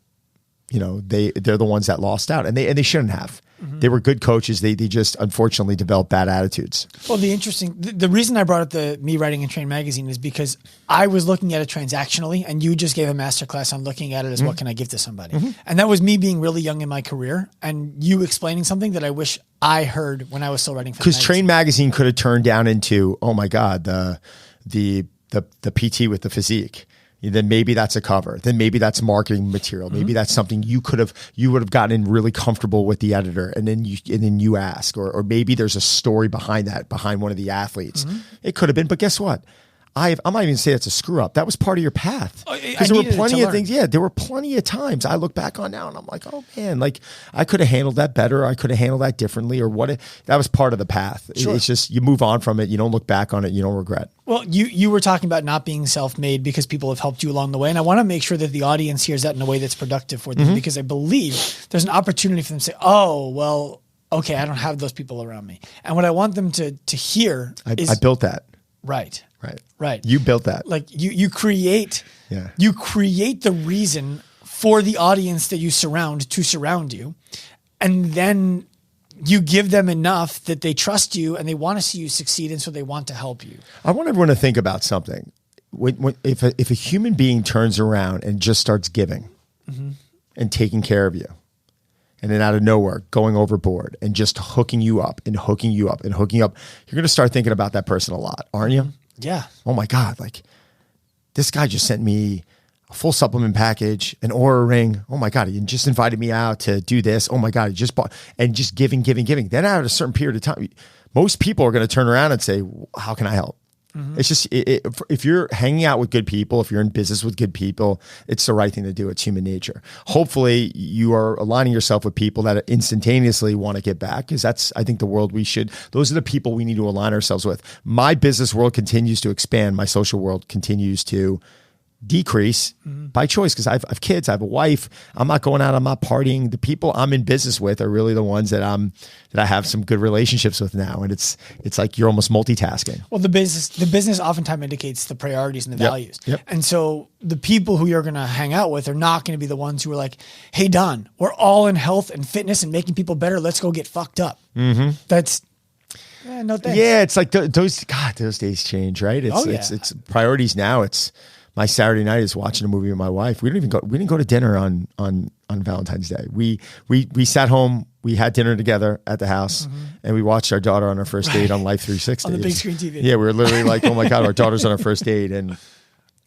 Speaker 2: they're the ones that lost out, and they shouldn't have. They were good coaches. They just unfortunately developed bad attitudes.
Speaker 1: Well, the reason I brought up the Me Writing and Train magazine is because I was looking at it transactionally, and you just gave a masterclass on looking at it as what can I give to somebody. And that was me being really young in my career, and you explaining something that I wish I heard when I was still writing for the magazine.
Speaker 2: Because Train magazine could have turned down into, oh my God, the PT with the physique. Then maybe that's a cover. Then maybe that's marketing material. Maybe that's something you would have gotten really comfortable with the editor, and then you ask, or maybe there's a story behind that, behind one of the athletes. It could have been, but guess what? I'm not even say it's a screw up. That was part of your path. Because there were plenty of things. Yeah, there were plenty of times I look back on now and I'm like, oh man, like I could have handled that better. I could have handled that differently, or that was part of the path. Sure. It's just, you move on from it. You don't look back on it. You don't regret.
Speaker 1: Well, you were talking about not being self-made because people have helped you along the way. And I want to make sure that the audience hears that in a way that's productive for them, because I believe there's an opportunity for them to say, oh, well, okay, I don't have those people around me. And what I want them to hear is...
Speaker 2: I built that.
Speaker 1: Right.
Speaker 2: Right. You built that.
Speaker 1: Like you create the reason for the audience that you surround to surround you. And then you give them enough that they trust you and they want to see you succeed. And so they want to help you.
Speaker 2: I want everyone to think about something. If a human being turns around and just starts giving and taking care of you, and then out of nowhere, going overboard and just hooking you up and hooking you up and hooking you up, you're going to start thinking about that person a lot, aren't you?
Speaker 1: Yeah.
Speaker 2: Oh my God, like this guy just sent me a full supplement package, an Aura ring. Oh my God, he just invited me out to do this. Oh my God, he just bought, and just giving. Then at a certain period of time, most people are going to turn around and say, how can I help? It's just, if you're hanging out with good people, if you're in business with good people, it's the right thing to do. It's human nature. Hopefully you are aligning yourself with people that instantaneously want to get back, because that's, I think, the world those are the people we need to align ourselves with. My business world continues to expand. My social world continues to decrease by choice, because I have kids, I have a wife. I'm not going out, I'm not partying. The people I'm in business with are really the ones that I have some good relationships with now, and it's like you're almost multitasking.
Speaker 1: Well, the business oftentimes indicates the priorities and the values. And so the people who you're going to hang out with are not going to be the ones who are like, hey Don, we're all in health and fitness and making people better, let's go get fucked up. That's no thanks.
Speaker 2: Yeah, it's like those days change, right? It's priorities now. It's my Saturday night is watching a movie with my wife. We didn't go to dinner on Valentine's Day. We sat home, we had dinner together at the house, and we watched our daughter on her first date on Life 360.
Speaker 1: On the big screen TV.
Speaker 2: Yeah, we were literally like, oh my God, our daughter's on her first date, and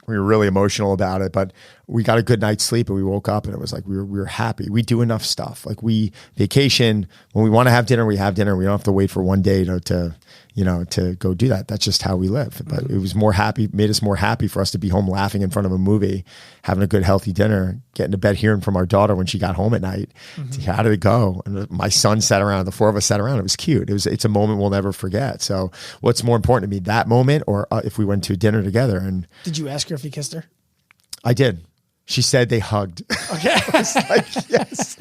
Speaker 2: we were really emotional about it, but we got a good night's sleep and we woke up and it was like we were happy. We do enough stuff. Like we vacation, when we want to have dinner, we have dinner. We don't have to wait for one day to go do that. That's just how we live. But it was made us more happy for us to be home laughing in front of a movie, having a good healthy dinner, getting to bed hearing from our daughter when she got home at night. How did it go? And my son sat around, the four of us sat around. It was cute. It's a moment we'll never forget. So what's more important to me, that moment or if we went to dinner together? And
Speaker 1: did you ask her if you kissed her?
Speaker 2: I did. She said they hugged.
Speaker 1: Okay.
Speaker 2: I was like, yes.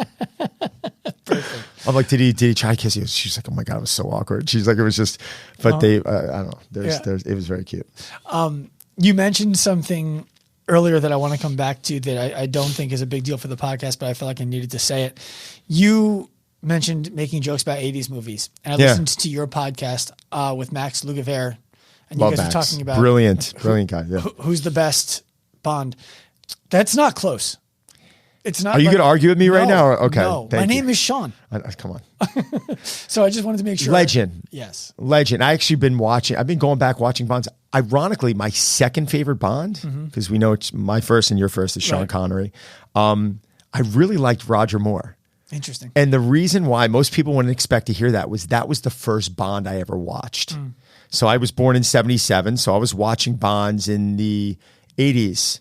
Speaker 1: Perfect.
Speaker 2: I'm like, did he try to kiss you? She's like, oh my God, it was so awkward. She's like, it was just, but I don't know. It was very cute.
Speaker 1: You mentioned something earlier that I want to come back to that I don't think is a big deal for the podcast, but I felt like I needed to say it. You mentioned making jokes about 80s movies. And I listened to your podcast with Max Lugaver. And
Speaker 2: Love
Speaker 1: you guys
Speaker 2: Max.
Speaker 1: were talking about
Speaker 2: brilliant guy. Yeah.
Speaker 1: Who's the best Bond? That's not close. It's not.
Speaker 2: Are you going to argue with me right now? Okay.
Speaker 1: No. My name is Sean.
Speaker 2: Come on.
Speaker 1: So I just wanted to make sure.
Speaker 2: Legend.
Speaker 1: Yes.
Speaker 2: Legend. I've been going back watching Bonds. Ironically, my second favorite Bond, because we know it's my first and your first is Sean Connery. I really liked Roger Moore.
Speaker 1: Interesting.
Speaker 2: And the reason why most people wouldn't expect to hear that was the first Bond I ever watched. So I was born in 1977. So I was watching Bonds in the 1980s.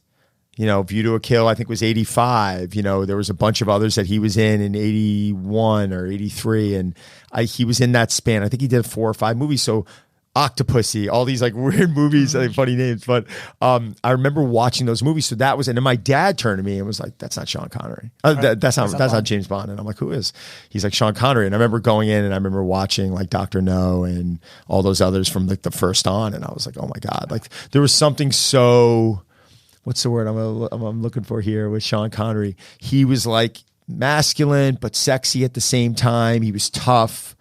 Speaker 2: View to a Kill, I think was 1985. There was a bunch of others that he was in 1981 or 1983. And he was in that span. I think he did 4 or 5 movies. So Octopussy, all these like weird movies, like funny names. But I remember watching those movies. So that was, and then my dad turned to me and was like, that's not Sean Connery. That's not James Bond. And I'm like, who is? He's like, Sean Connery. And I remember going in and I remember watching like Dr. No and all those others from like the first on. And I was like, oh my God. Like there was something so... what's the word I'm looking for here with Sean Connery? He was like masculine, but sexy at the same time. He was tough,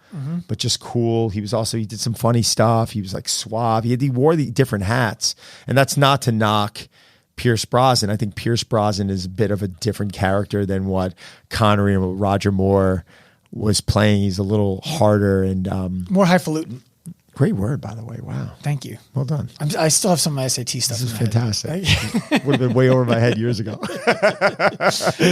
Speaker 2: but just cool. He did some funny stuff. He was like suave. He wore the different hats. And that's not to knock Pierce Brosnan. I think Pierce Brosnan is a bit of a different character than what Connery and what Roger Moore was playing. He's a little harder and
Speaker 1: more highfalutin.
Speaker 2: Great word, by the way. Wow.
Speaker 1: Thank you.
Speaker 2: Well done.
Speaker 1: I still have some of my SAT stuff.
Speaker 2: This is fantastic. Would have been way over my head years ago.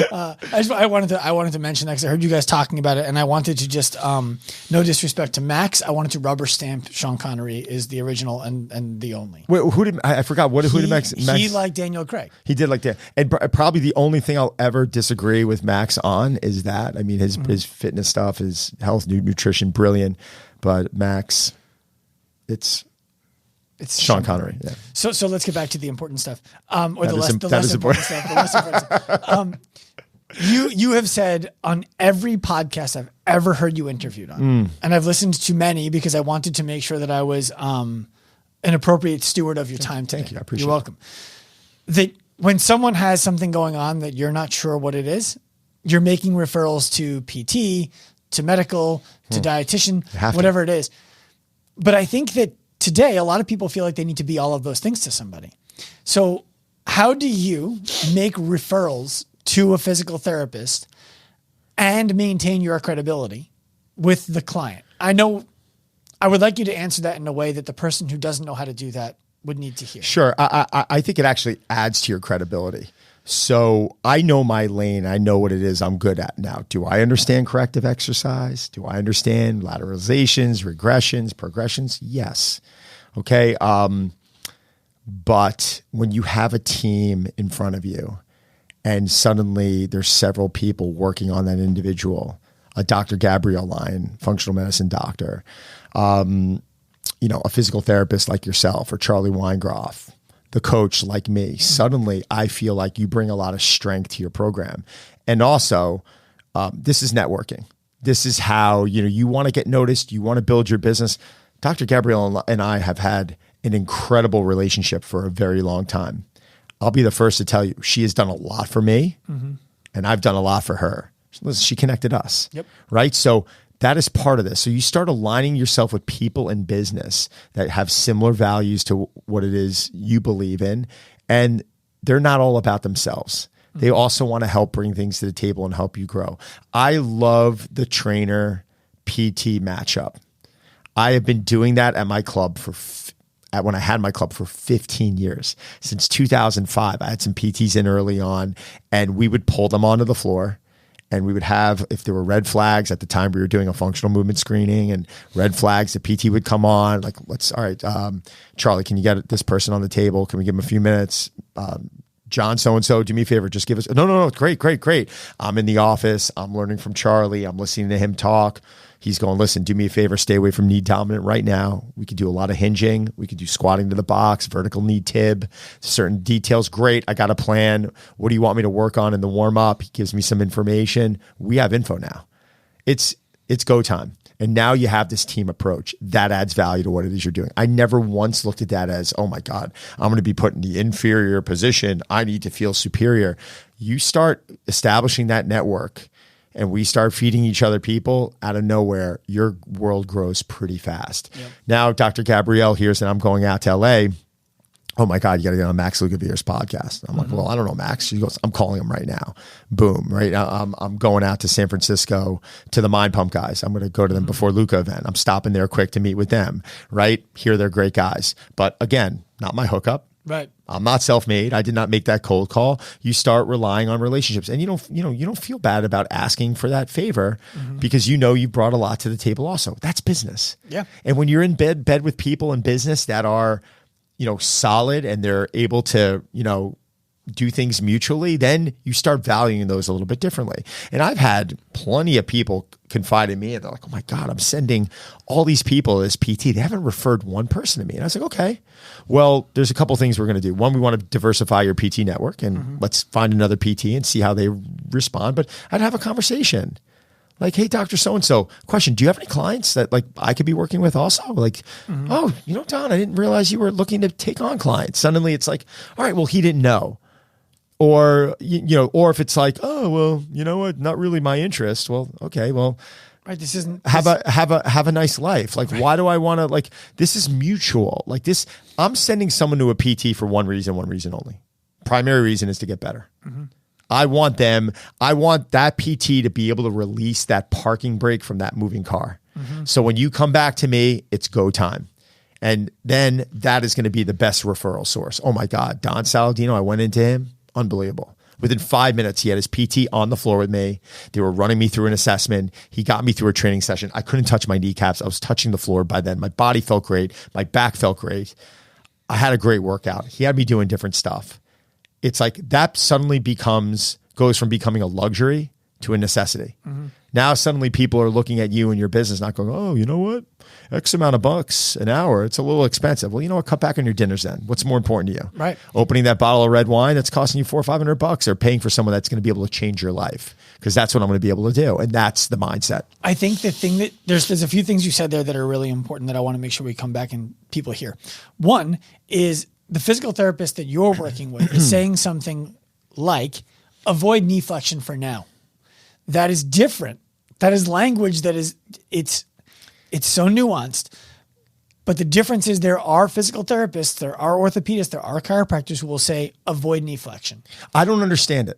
Speaker 1: I wanted to mention that because I heard you guys talking about it, and I wanted to just, no disrespect to Max, I wanted to rubber stamp Sean Connery is the original and the only.
Speaker 2: Wait, I forgot. Who did Max?
Speaker 1: He liked Daniel Craig.
Speaker 2: He did like that. And probably the only thing I'll ever disagree with Max on is that. I mean, his fitness stuff, his health, nutrition, brilliant. But Max... It's Sean Connery. Yeah.
Speaker 1: So let's get back to the important stuff, or the less important stuff. The less important stuff. You have said on every podcast I've ever heard you interviewed on, and I've listened to many because I wanted to make sure that I was an appropriate steward of your time today.
Speaker 2: Thank you. I appreciate it.
Speaker 1: You're welcome. That when someone has something going on that you're not sure what it is, you're making referrals to PT, to medical, to dietitian, whatever it is. But I think that today, a lot of people feel like they need to be all of those things to somebody. So how do you make referrals to a physical therapist and maintain your credibility with the client? I know I would like you to answer that in a way that the person who doesn't know how to do that would need to hear.
Speaker 2: Sure. I think it actually adds to your credibility. So I know my lane. I know what it is I'm good at now. Do I understand corrective exercise? Do I understand lateralizations, regressions, progressions? Yes. Okay. But when you have a team in front of you and suddenly there's several people working on that individual, a Dr. Gabrielle Lyon, functional medicine doctor, a physical therapist like yourself or Charlie Weingroff, the coach like me, suddenly I feel like you bring a lot of strength to your program. And also, this is networking. This is how, you want to get noticed. You want to build your business. Dr. Gabrielle and I have had an incredible relationship for a very long time. I'll be the first to tell you, she has done a lot for me and I've done a lot for her. Listen, she connected us, right? So that is part of this. So you start aligning yourself with people in business that have similar values to what it is you believe in. And they're not all about themselves. They also want to help bring things to the table and help you grow. I love the trainer PT matchup. I have been doing that at my club when I had my club for 15 years. Since 2005, I had some PTs in early on, and we would pull them onto the floor. And we would have, if there were red flags at the time, we were doing a functional movement screening, and red flags, the PT would come on, like, all right, Charlie, can you get this person on the table? Can we give him a few minutes? John so-and-so, do me a favor, just give us, no, great. I'm in the office. I'm learning from Charlie. I'm listening to him talk. He's going, listen, do me a favor, stay away from knee dominant right now. We could do a lot of hinging. We could do squatting to the box, vertical knee tib, certain details. Great. I got a plan. What do you want me to work on in the warm up? He gives me some information. We have info now. It's go time. And now you have this team approach that adds value to what it is you're doing. I never once looked at that as, oh my God, I'm going to be put in the inferior position. I need to feel superior. You start establishing that network, and we start feeding each other people out of nowhere, your world grows pretty fast. Yep. Now, Dr. Gabrielle hears that I'm going out to LA. Oh my God, you got to get on Max Lucavire's podcast. I'm like, well, I don't know, Max. She goes, I'm calling him right now. Boom, right? I'm going out to San Francisco to the Mind Pump guys. I'm going to go to them before Luca event. I'm stopping there quick to meet with them, right? Here, they're great guys. But again, not my hookup.
Speaker 1: Right.
Speaker 2: I'm not self-made. I did not make that cold call. You start relying on relationships, and you don't feel bad about asking for that favor because you brought a lot to the table also. That's business.
Speaker 1: Yeah.
Speaker 2: And when you're in bed with people in business that are, solid and they're able to, do things mutually, then you start valuing those a little bit differently. And I've had plenty of people confide in me, and they're like, oh my God, I'm sending all these people as PT. They haven't referred one person to me. And I was like, okay, well, there's a couple things we're going to do. One, we want to diversify your PT network, and let's find another PT and see how they respond. But I'd have a conversation. Like, hey, Dr. So-and-so, question, do you have any clients that like I could be working with also? Like, oh, Don, I didn't realize you were looking to take on clients. Suddenly it's like, all right, well, he didn't know. Or, or if it's like, oh, well, you know what? Not really my interest. Well, okay, well,
Speaker 1: right. This isn't
Speaker 2: have a nice life. Like, why do I want to, like, this is mutual. Like this, I'm sending someone to a PT for one reason only. Primary reason is to get better. I want that PT to be able to release that parking brake from that moving car. So when you come back to me, it's go time. And then that is going to be the best referral source. Oh my God, Don Saladino, I went into him. Unbelievable. Within 5 minutes, he had his PT on the floor with me. They were running me through an assessment. He got me through a training session. I couldn't touch my kneecaps. I was touching the floor by then. My body felt great. My back felt great. I had a great workout. He had me doing different stuff. It's like that suddenly goes from becoming a luxury to a necessity. Now suddenly people are looking at you and your business not going, oh, you know what? X amount of bucks an hour. It's a little expensive. Well, you know what? Cut back on your dinners then. What's more important to you?
Speaker 1: Right.
Speaker 2: Opening that bottle of red wine that's costing you $400 or $500, or paying for someone that's going to be able to change your life, because that's what I'm going to be able to do. And that's the mindset.
Speaker 1: I think the thing that there's a few things you said there that are really important that I want to make sure we come back and people hear. One is the physical therapist that you're working with is saying something like, avoid knee flexion for now. That is different. That is language that is, it's so nuanced. But the difference is there are physical therapists, there are orthopedists, there are chiropractors who will say, avoid knee flexion.
Speaker 2: I don't understand it.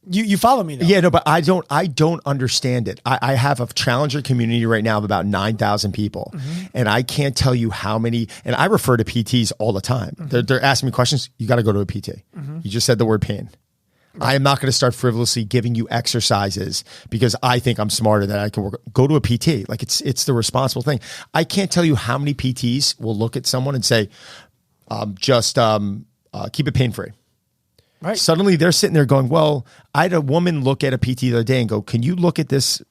Speaker 1: You follow me though.
Speaker 2: Yeah, no, but I don't understand it. I have a challenger community right now of about 9,000 people. And I can't tell you how many, and I refer to PTs all the time. They're asking me questions. You got to go to a PT. You just said the word pain. Right. I am not going to start frivolously giving you exercises because I think I'm smarter that I can work. Go to a PT. Like it's the responsible thing. I can't tell you how many PTs will look at someone and say, keep it pain-free. Right. Suddenly they're sitting there going, well, I had a woman look at a PT the other day and go, can you look at this,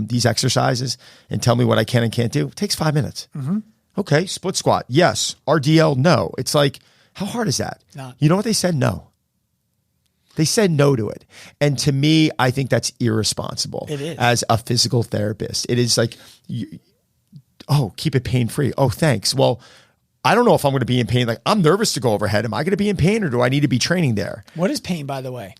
Speaker 2: these exercises and tell me what I can and can't do? It takes 5 minutes. Okay. Split squat. Yes. RDL. No. It's like, how hard is that?
Speaker 1: Not.
Speaker 2: You know what they said? No. They said no to it. And to me, I think that's irresponsible.
Speaker 1: It is.
Speaker 2: As a physical therapist. It is like, keep it pain-free. Oh, thanks. Well, I don't know if I'm going to be in pain. Like, I'm nervous to go overhead. Am I going to be in pain, or do I need to be training there?
Speaker 1: What is pain, by the way?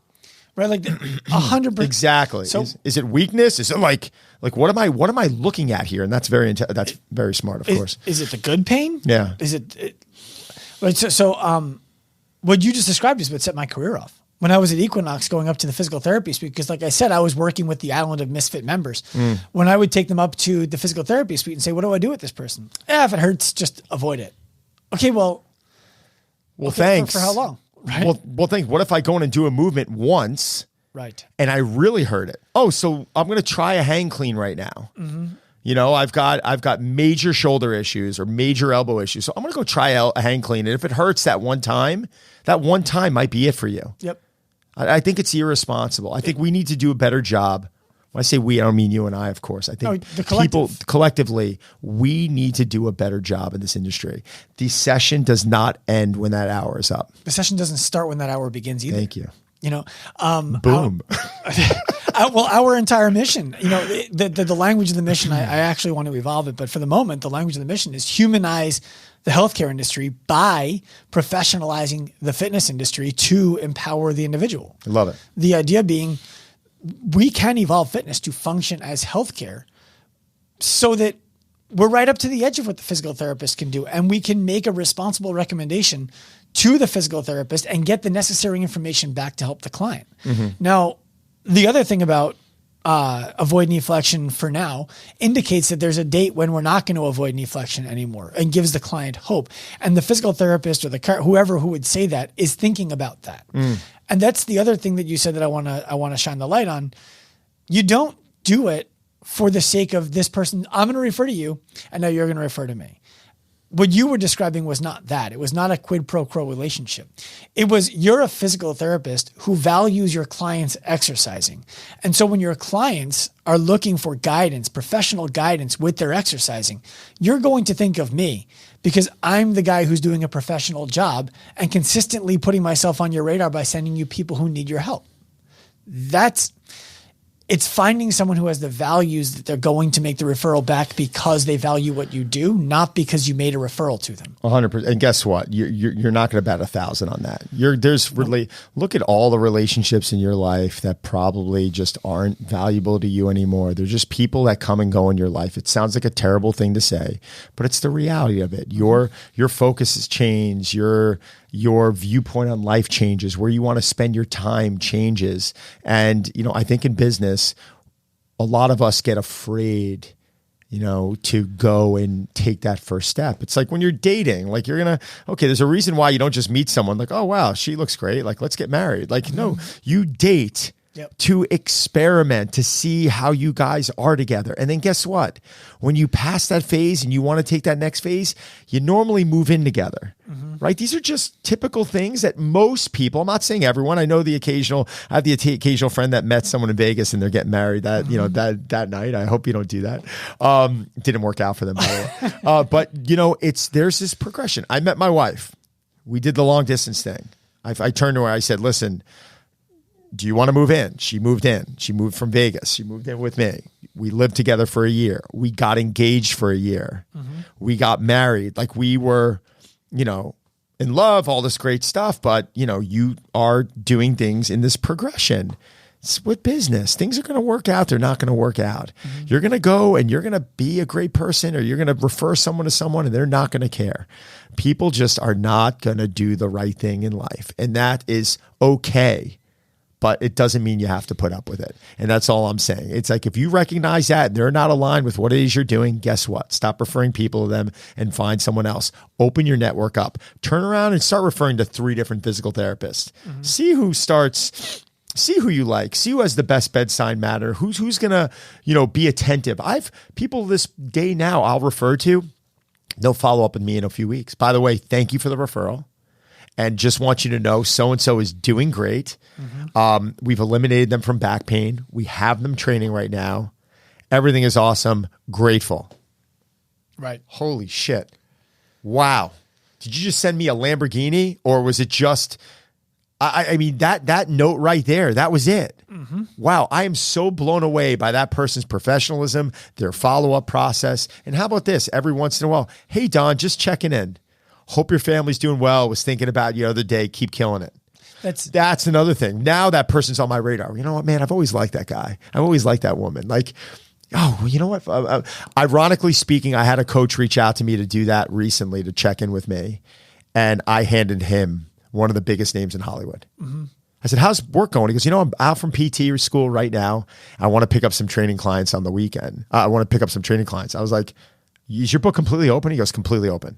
Speaker 1: Right? Like 100%.
Speaker 2: Exactly. So, is it weakness? Is it like what am I looking at here? And that's very smart, of course.
Speaker 1: Is it the good pain?
Speaker 2: Yeah.
Speaker 1: Is it right? So what you just described is what set my career off. When I was at Equinox going up to the physical therapy suite, because like I said, I was working with the island of misfit members. When I would take them up to the physical therapy suite and say, what do I do with this person? If it hurts, just avoid it. Okay, well,
Speaker 2: thanks.
Speaker 1: For how long? Right?
Speaker 2: Well, thanks. What if I go in and do a movement once,
Speaker 1: right,
Speaker 2: and I really hurt it? Oh, so I'm going to try a hang clean right now. You know, I've got major shoulder issues or major elbow issues, so I'm going to go try a hang clean, and if it hurts that one time might be it for you.
Speaker 1: Yep.
Speaker 2: I think it's irresponsible. I think we need to do a better job. When I say we, I don't mean you and I, of course. I think people collectively, we need to do a better job in this industry. The session does not end when that hour is up.
Speaker 1: The session doesn't start when that hour begins either.
Speaker 2: Thank you.
Speaker 1: You know,
Speaker 2: boom.
Speaker 1: Our entire mission, you know, the language of the mission, I actually want to evolve it, but for the moment, the language of the mission is humanize the healthcare industry by professionalizing the fitness industry to empower the individual.
Speaker 2: I love it.
Speaker 1: The idea being we can evolve fitness to function as healthcare so that we're right up to the edge of what the physical therapist can do. And we can make a responsible recommendation to the physical therapist and get the necessary information back to help the client. Now, the other thing about avoid knee flexion for now indicates that there's a date when we're not going to avoid knee flexion anymore and gives the client hope. And the physical therapist or whoever who would say that is thinking about that. And that's the other thing that you said that I want to shine the light on. You don't do it for the sake of this person. I'm going to refer to you and now you're going to refer to me. What you were describing was not that. It was not a quid pro quo relationship. It was you're a physical therapist who values your clients exercising. And so when your clients are looking for guidance, professional guidance with their exercising, you're going to think of me because I'm the guy who's doing a professional job and consistently putting myself on your radar by sending you people who need your help. It's finding someone who has the values that they're going to make the referral back because they value what you do, not because you made a referral to them.
Speaker 2: 100%. And guess what? You're not going to bet 1,000 on that. Look at all the relationships in your life that probably just aren't valuable to you anymore. They're just people that come and go in your life. It sounds like a terrible thing to say, but it's the reality of it. Your focus has changed. Your viewpoint on life changes, where you want to spend your time changes. And, you know, I think in business, a lot of us get afraid, you know, to go and take that first step. It's like when you're dating, like there's a reason why you don't just meet someone like, oh, wow, she looks great. Like, let's get married. Like, no, you date to experiment, to see how you guys are together. And then guess what? When you pass that phase and you want to take that next phase, you normally move in together, right? These are just typical things that most people, I'm not saying everyone, I have the occasional friend that met someone in Vegas and they're getting married that night. I hope you don't do that. Didn't work out for them, by the way. But you know, there's this progression. I met my wife. We did the long distance thing. I turned to her, I said, listen, do you want to move in? She moved in. She moved from Vegas. She moved in with me. We lived together for a year. We got engaged for a year. We got married. Like we were, you know, in love, all this great stuff. But, you know, you are doing things in this progression. It's with business. Things are going to work out. They're not going to work out. You're going to go and you're going to be a great person, or you're going to refer someone to someone and they're not going to care. People just are not going to do the right thing in life. And that is okay. But it doesn't mean you have to put up with it. And that's all I'm saying. It's like if you recognize that and they're not aligned with what it is you're doing, guess what? Stop referring people to them and find someone else. Open your network up. Turn around and start referring to 3 different physical therapists. See who you like. See who has the best bedside manner. Who's going to, you know, be attentive. I've people this day now I'll refer to. They'll follow up with me in a few weeks. By the way, thank you for the referral. And just want you to know, so-and-so is doing great. We've eliminated them from back pain. We have them training right now. Everything is awesome. Grateful.
Speaker 1: Right.
Speaker 2: Holy shit. Wow. Did you just send me a Lamborghini, or was it just, I mean, that note right there, that was it. Wow. I am so blown away by that person's professionalism, their follow-up process. And how about this? Every once in a while, hey, Don, just checking in. Hope your family's doing well. Was thinking about you the other day. Keep killing it. That's another thing. Now that person's on my radar. You know what, man? I've always liked that guy. I've always liked that woman. Like, oh, you know what? Ironically speaking, I had a coach reach out to me to do that recently, to check in with me. And I handed him one of the biggest names in Hollywood. I said, how's work going? He goes, I'm out from PT school right now. I want to pick up some training clients on the weekend. I want to pick up some training clients. I was like, is your book completely open? He goes, completely open.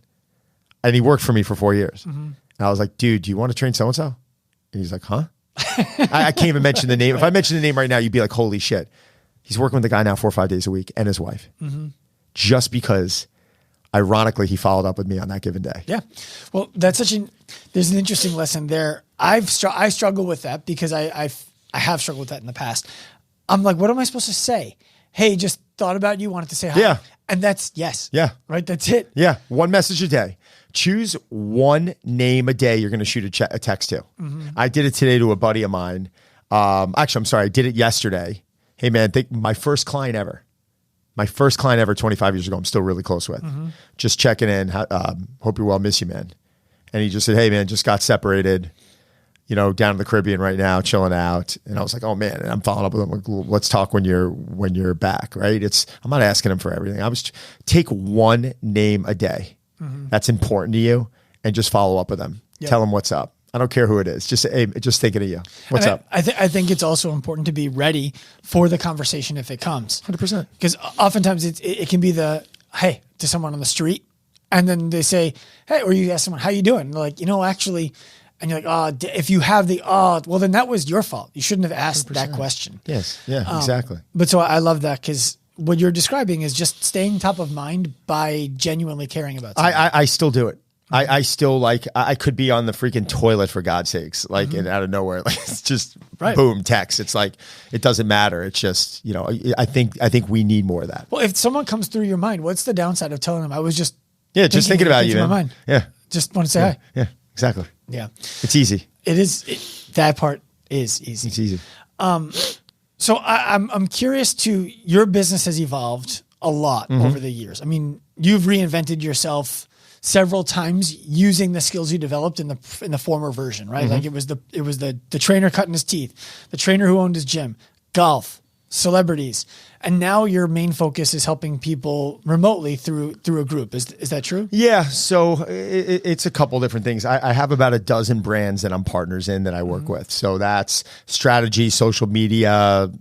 Speaker 2: And he worked for me for 4 years. And I was like, dude, do you want to train so-and-so? And he's like, huh? I can't even mention the name. If I mention the name right now, you'd be like, holy shit. He's working with the guy now 4 or 5 days a week and his wife. Just because, ironically, he followed up with me on that given day.
Speaker 1: Yeah. Well, there's an interesting lesson there. I struggle with that because I have struggled with that in the past. I'm like, what am I supposed to say? Hey, just thought about you, wanted to say hi.
Speaker 2: Yeah.
Speaker 1: And that's yes.
Speaker 2: Yeah.
Speaker 1: Right? That's it.
Speaker 2: Yeah. One message a day. Choose one name a day you're going to shoot a text to. I did it today to a buddy of mine. Actually, I'm sorry. I did it yesterday. Hey, man, my first client ever. My first client ever 25 years ago, I'm still really close with. Just checking in. Hope you're well. Miss you, man. And he just said, hey, man, just got separated, down in the Caribbean right now, chilling out. And I was like, oh, man. And I'm following up with him. Like, let's talk when you're back, right? I'm not asking him for everything. Take one name a day that's important to you and just follow up with them. Yep. Tell them what's up. I don't care who it is. Just thinking of you. What's up?
Speaker 1: I think it's also important to be ready for the conversation if it comes.
Speaker 2: 100%.
Speaker 1: Because oftentimes it can be hey, to someone on the street, and then they say, hey, or you ask someone, how you doing? And they're like, actually, and you're like, if you have well, then that was your fault. You shouldn't have asked 100%. That question.
Speaker 2: Yes. Yeah, exactly.
Speaker 1: But so I love that because what you're describing is just staying top of mind by genuinely caring about something.
Speaker 2: I still do it. I still I could be on the freaking toilet for God's sakes, and out of nowhere, it's just boom, text. It's like, it doesn't matter. It's just, I think we need more of that.
Speaker 1: Well, if someone comes through your mind, what's the downside of telling them I was just
Speaker 2: thinking about you, man.
Speaker 1: My mind.
Speaker 2: Yeah.
Speaker 1: Just want to say hi.
Speaker 2: Yeah, exactly.
Speaker 1: Yeah.
Speaker 2: It's easy.
Speaker 1: It is. That part is easy.
Speaker 2: It's easy.
Speaker 1: So I'm curious your business has evolved a lot over the years. I mean, you've reinvented yourself several times using the skills you developed in the former version, right? Like it was the trainer cutting his teeth, the trainer who owned his gym, golf, celebrities, and now your main focus is helping people remotely through a group. Is that true?
Speaker 2: Yeah. So it's a couple different things. I have about a dozen brands that I'm partners in that I work with. So that's strategy, social media,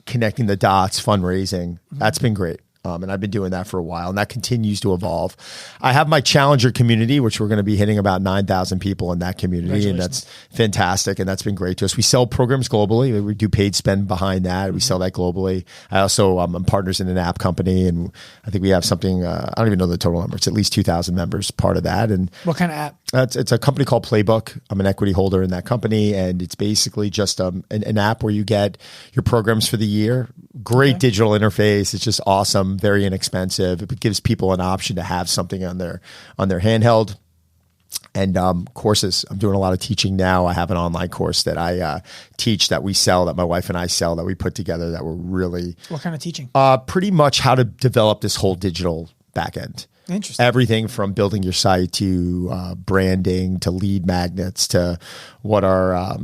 Speaker 2: connecting the dots, fundraising. That's been great. And I've been doing that for a while, and that continues to evolve. I have my challenger community, which we're going to be hitting about 9,000 people in that community, and that's fantastic, and that's been great to us. We sell programs globally. We do paid spend behind that. We sell that globally. I also I'm partners in an app company, and I think we have something. I don't even know the total number. It's at least 2,000 members part of that. And
Speaker 1: what kind of app?
Speaker 2: It's a company called Playbook. I'm an equity holder in that company, and it's basically just an app where you get your programs for the year. Great digital interface. It's just awesome. Very inexpensive. It gives people an option to have something on their handheld. And courses. I'm doing a lot of teaching now. I have an online course that I teach, that we sell, that my wife and I sell, that we put together, that we're really...
Speaker 1: What kind of teaching?
Speaker 2: Pretty much how to develop this whole digital backend.
Speaker 1: Interesting.
Speaker 2: Everything from building your site to branding to lead magnets to what our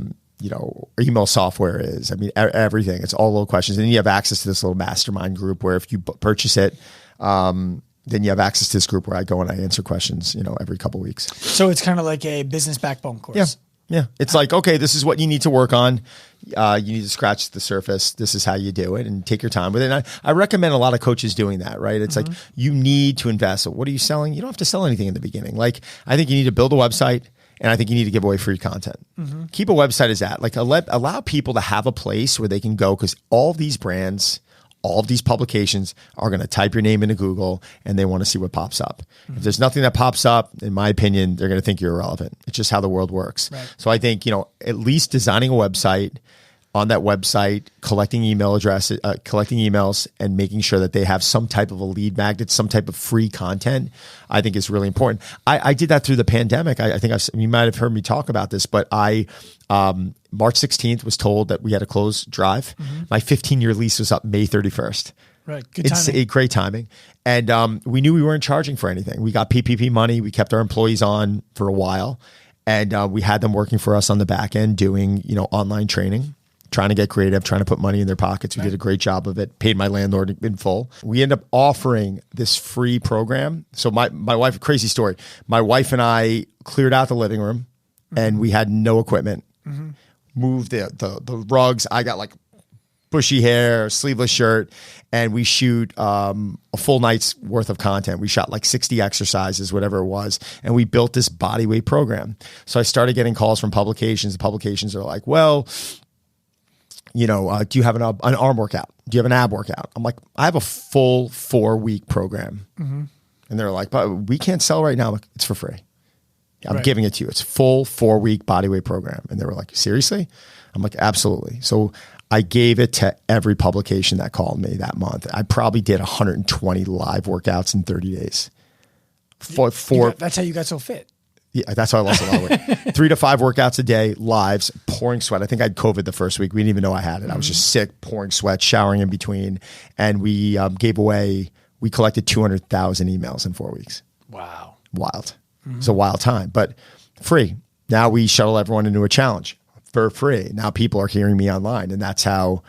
Speaker 2: email software is. I mean, everything. It's all little questions. And then you have access to this little mastermind group where if you purchase it, then you have access to this group where I go and I answer questions, every couple of weeks.
Speaker 1: So it's kind of like a business backbone course.
Speaker 2: Yeah. It's like, okay, this is what you need to work on. You need to scratch the surface. This is how you do it, and take your time with it. And I recommend a lot of coaches doing that, right? It's like, you need to invest. So what are you selling? You don't have to sell anything in the beginning. Like, I think you need to build a website, and I think you need to give away free content. Keep a website as that. Like, allow people to have a place where they can go, because all of these brands, all of these publications are going to type your name into Google, and they want to see what pops up. If there's nothing that pops up, in my opinion, they're going to think you're irrelevant. It's just how the world works. Right. So I think, at least designing a website, on that website, collecting emails, and making sure that they have some type of a lead magnet, some type of free content, I think is really important. I did that through the pandemic. I think you might have heard me talk about this, but March 16th was told that we had to close Drive. My 15-year lease was up May 31st.
Speaker 1: Right. Good timing.
Speaker 2: It's great timing. And we knew we weren't charging for anything. We got PPP money. We kept our employees on for a while. And we had them working for us on the back end doing, online training, trying to get creative, trying to put money in their pockets. We did a great job of it, paid my landlord in full. We end up offering this free program. So my wife, crazy story, my wife and I cleared out the living room, and we had no equipment. Moved the rugs. I got like bushy hair, sleeveless shirt, and we shoot a full night's worth of content. We shot like 60 exercises, whatever it was, and we built this body weight program. So I started getting calls from publications. The publications are like, well, you know, do you have an arm workout? Do you have an ab workout? I'm like, I have a full 4-week program. And they're like, but we can't sell right now. I'm like, it's for free. I'm giving it to you. It's full 4-week bodyweight program. And they were like, seriously? I'm like, absolutely. So I gave it to every publication that called me that month. I probably did 120 live workouts in 30 days.
Speaker 1: That's how you got so fit.
Speaker 2: Yeah, that's how I lost a lot of weight. 3 to 5 workouts a day, lives, pouring sweat. I think I had COVID the first week. We didn't even know I had it. I was just sick, pouring sweat, showering in between. And we we collected 200,000 emails in 4 weeks.
Speaker 1: Wow.
Speaker 2: Wild. It's a wild time, but free. Now we shuttle everyone into a challenge for free. Now people are hearing me online, and that's how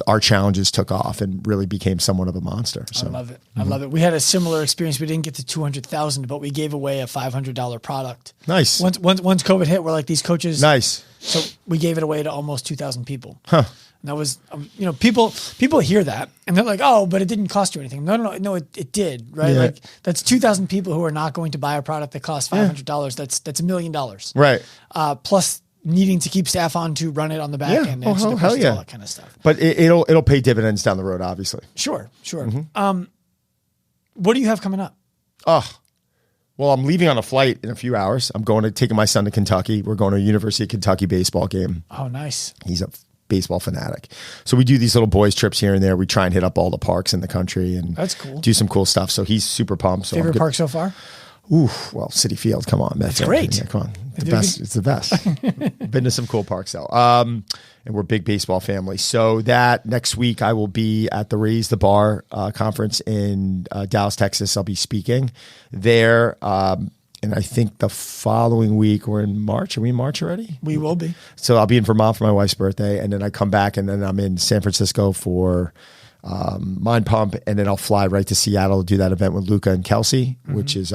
Speaker 2: our challenges took off and really became somewhat of a monster. So
Speaker 1: I love it. I love it. We had a similar experience. We didn't get to 200,000, but we gave away a $500 product.
Speaker 2: Nice.
Speaker 1: Once COVID hit, we're like, these coaches.
Speaker 2: Nice.
Speaker 1: So we gave it away to almost 2,000 people.
Speaker 2: Huh.
Speaker 1: And that was, you know, people hear that and they're like, oh, but it didn't cost you anything. No, it did, right?
Speaker 2: Yeah.
Speaker 1: Like that's 2,000 people who are not going to buy a product that costs $500. That's $1 million.
Speaker 2: Right.
Speaker 1: Plus needing to keep staff on to run it on the back end. And
Speaker 2: hell yeah.
Speaker 1: all that kind of stuff.
Speaker 2: But it'll pay dividends down the road, obviously.
Speaker 1: Sure. What do you have coming up?
Speaker 2: Well, I'm leaving on a flight in a few hours. I'm taking my son to Kentucky. We're going to a University of Kentucky baseball game.
Speaker 1: Oh, nice.
Speaker 2: He's a baseball fanatic. So we do these little boys trips here and there. We try and hit up all the parks in the country and
Speaker 1: that's cool.
Speaker 2: Do some cool stuff. So he's super pumped. So
Speaker 1: Favorite park so far?
Speaker 2: Ooh, well, City Field. Come on,
Speaker 1: that's great.
Speaker 2: Yeah, come on, the best. It's the best. Been to some cool parks though. And we're a big baseball family. So that next week I will be at the Raise the Bar conference in Dallas, Texas. I'll be speaking there. And I think the following week we're in March. Are we in March already?
Speaker 1: We will be.
Speaker 2: So I'll be in Vermont for my wife's birthday, and then I come back, and then I'm in San Francisco for Mind Pump, and then I'll fly right to Seattle to do that event with Luca and Kelsey, which is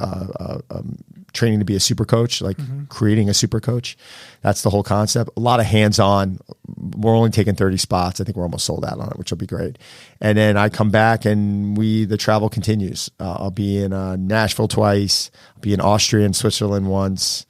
Speaker 2: training to be a super coach, like creating a super coach. That's the whole concept. A lot of hands-on. We're only taking 30 spots. I think we're almost sold out on it, which will be great. And then I come back and the travel continues. I'll be in Nashville twice. I'll be in Austria and Switzerland once.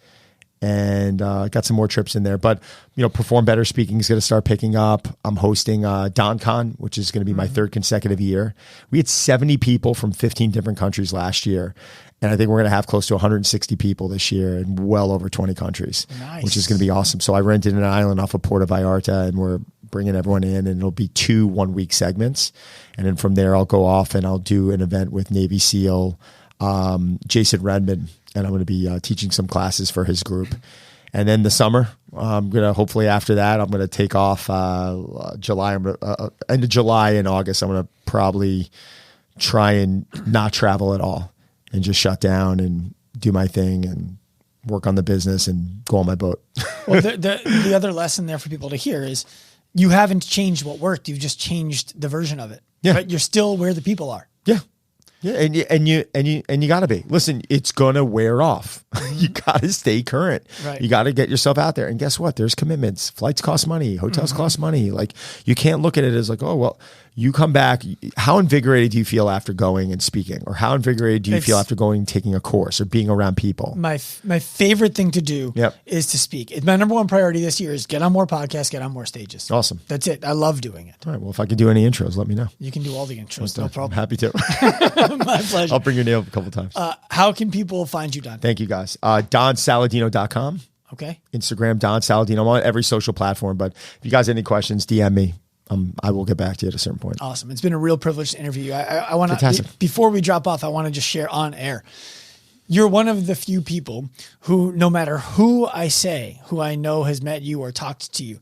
Speaker 2: And got some more trips in there. But, you know, Perform Better Speaking is going to start picking up. I'm hosting DonCon, which is going to be my 3rd consecutive year. We had 70 people from 15 different countries last year. And I think we're going to have close to 160 people this year in well over 20 countries, which is going to be awesome. So I rented an island off of Puerto Vallarta, and we're bringing everyone in, and it'll be 2 one-week segments. And then from there, I'll go off and I'll do an event with Navy SEAL Jason Redmond, and I'm going to be teaching some classes for his group. And then the summer, I'm going to hopefully after that, I'm going to take off July, end of July and August. I'm going to probably try and not travel at all and just shut down and do my thing and work on the business and go on my boat.
Speaker 1: Well, the other lesson there for people to hear is you haven't changed what worked. You've just changed the version of it.
Speaker 2: Yeah.
Speaker 1: But you're still where the people are.
Speaker 2: Yeah. Yeah, and you got to be. Listen, it's gonna wear off. You got to stay current.
Speaker 1: Right.
Speaker 2: You got to get yourself out there. And guess what? There's commitments. Flights cost money. Hotels cost money. Like, you can't look at it as like, oh well. You come back. How invigorated do you feel after going and speaking, or how invigorated do you feel after going and taking a course or being around people?
Speaker 1: My favorite thing to do is to speak. It's my number one priority this year is get on more podcasts, get on more stages.
Speaker 2: Awesome.
Speaker 1: That's it. I love doing it.
Speaker 2: All right. Well, if I can do any intros, let me know.
Speaker 1: You can do all the intros. No problem.
Speaker 2: I'm happy to.
Speaker 1: My pleasure.
Speaker 2: I'll bring your name up a couple times.
Speaker 1: How can people find you, Don?
Speaker 2: Thank you, guys. DonSaladino.com.
Speaker 1: Okay.
Speaker 2: Instagram, Don Saladino. I'm on every social platform, but if you guys have any questions, DM me. I will get back to you at a certain point.
Speaker 1: Awesome. It's been a real privilege to interview you. I want to, before we drop off, I want to just share on air. You're one of the few people who, no matter who I know has met you or talked to you,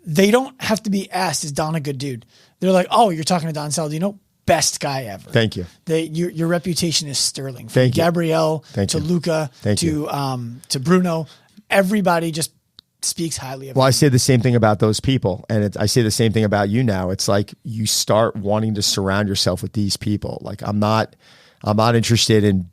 Speaker 1: they don't have to be asked, is Don a good dude? They're like, oh, you're talking to Don Saladino? Best guy ever.
Speaker 2: Thank you.
Speaker 1: Your reputation is sterling. From
Speaker 2: Thank you.
Speaker 1: Gabrielle
Speaker 2: Thank
Speaker 1: to
Speaker 2: you.
Speaker 1: Luca to Bruno. Everybody just speaks highly of
Speaker 2: Well,
Speaker 1: him.
Speaker 2: I say the same thing about those people. And I say the same thing about you now. It's like you start wanting to surround yourself with these people. Like I'm not interested in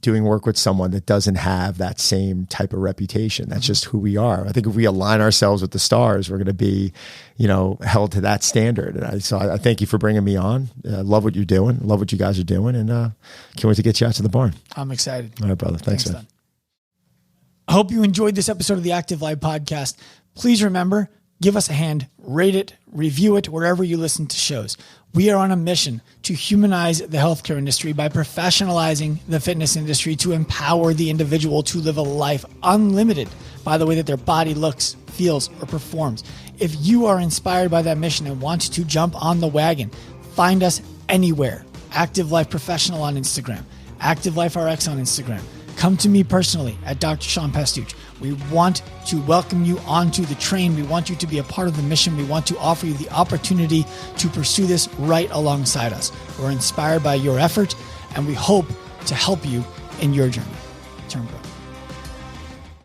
Speaker 2: doing work with someone that doesn't have that same type of reputation. That's just who we are. I think if we align ourselves with the stars, we're going to be, held to that standard. And so I thank you for bringing me on. Love what you're doing. Love what you guys are doing. And can't wait to get you out to the barn.
Speaker 1: I'm excited.
Speaker 2: All right, brother. Thanks, man.
Speaker 1: Don. I hope you enjoyed this episode of the Active Life Podcast. Please remember, give us a hand, rate it, review it wherever you listen to shows. We are on a mission to humanize the healthcare industry by professionalizing the fitness industry to empower the individual to live a life unlimited by the way that their body looks, feels, or performs. If you are inspired by that mission and want to jump on the wagon, find us anywhere. Active Life Professional on Instagram, Active Life RX on Instagram. Come to me personally at Dr. Sean Pastuch. We want to welcome you onto the train. We want you to be a part of the mission. We want to offer you the opportunity to pursue this right alongside us. We're inspired by your effort, and we hope to help you in your journey. Turn pro.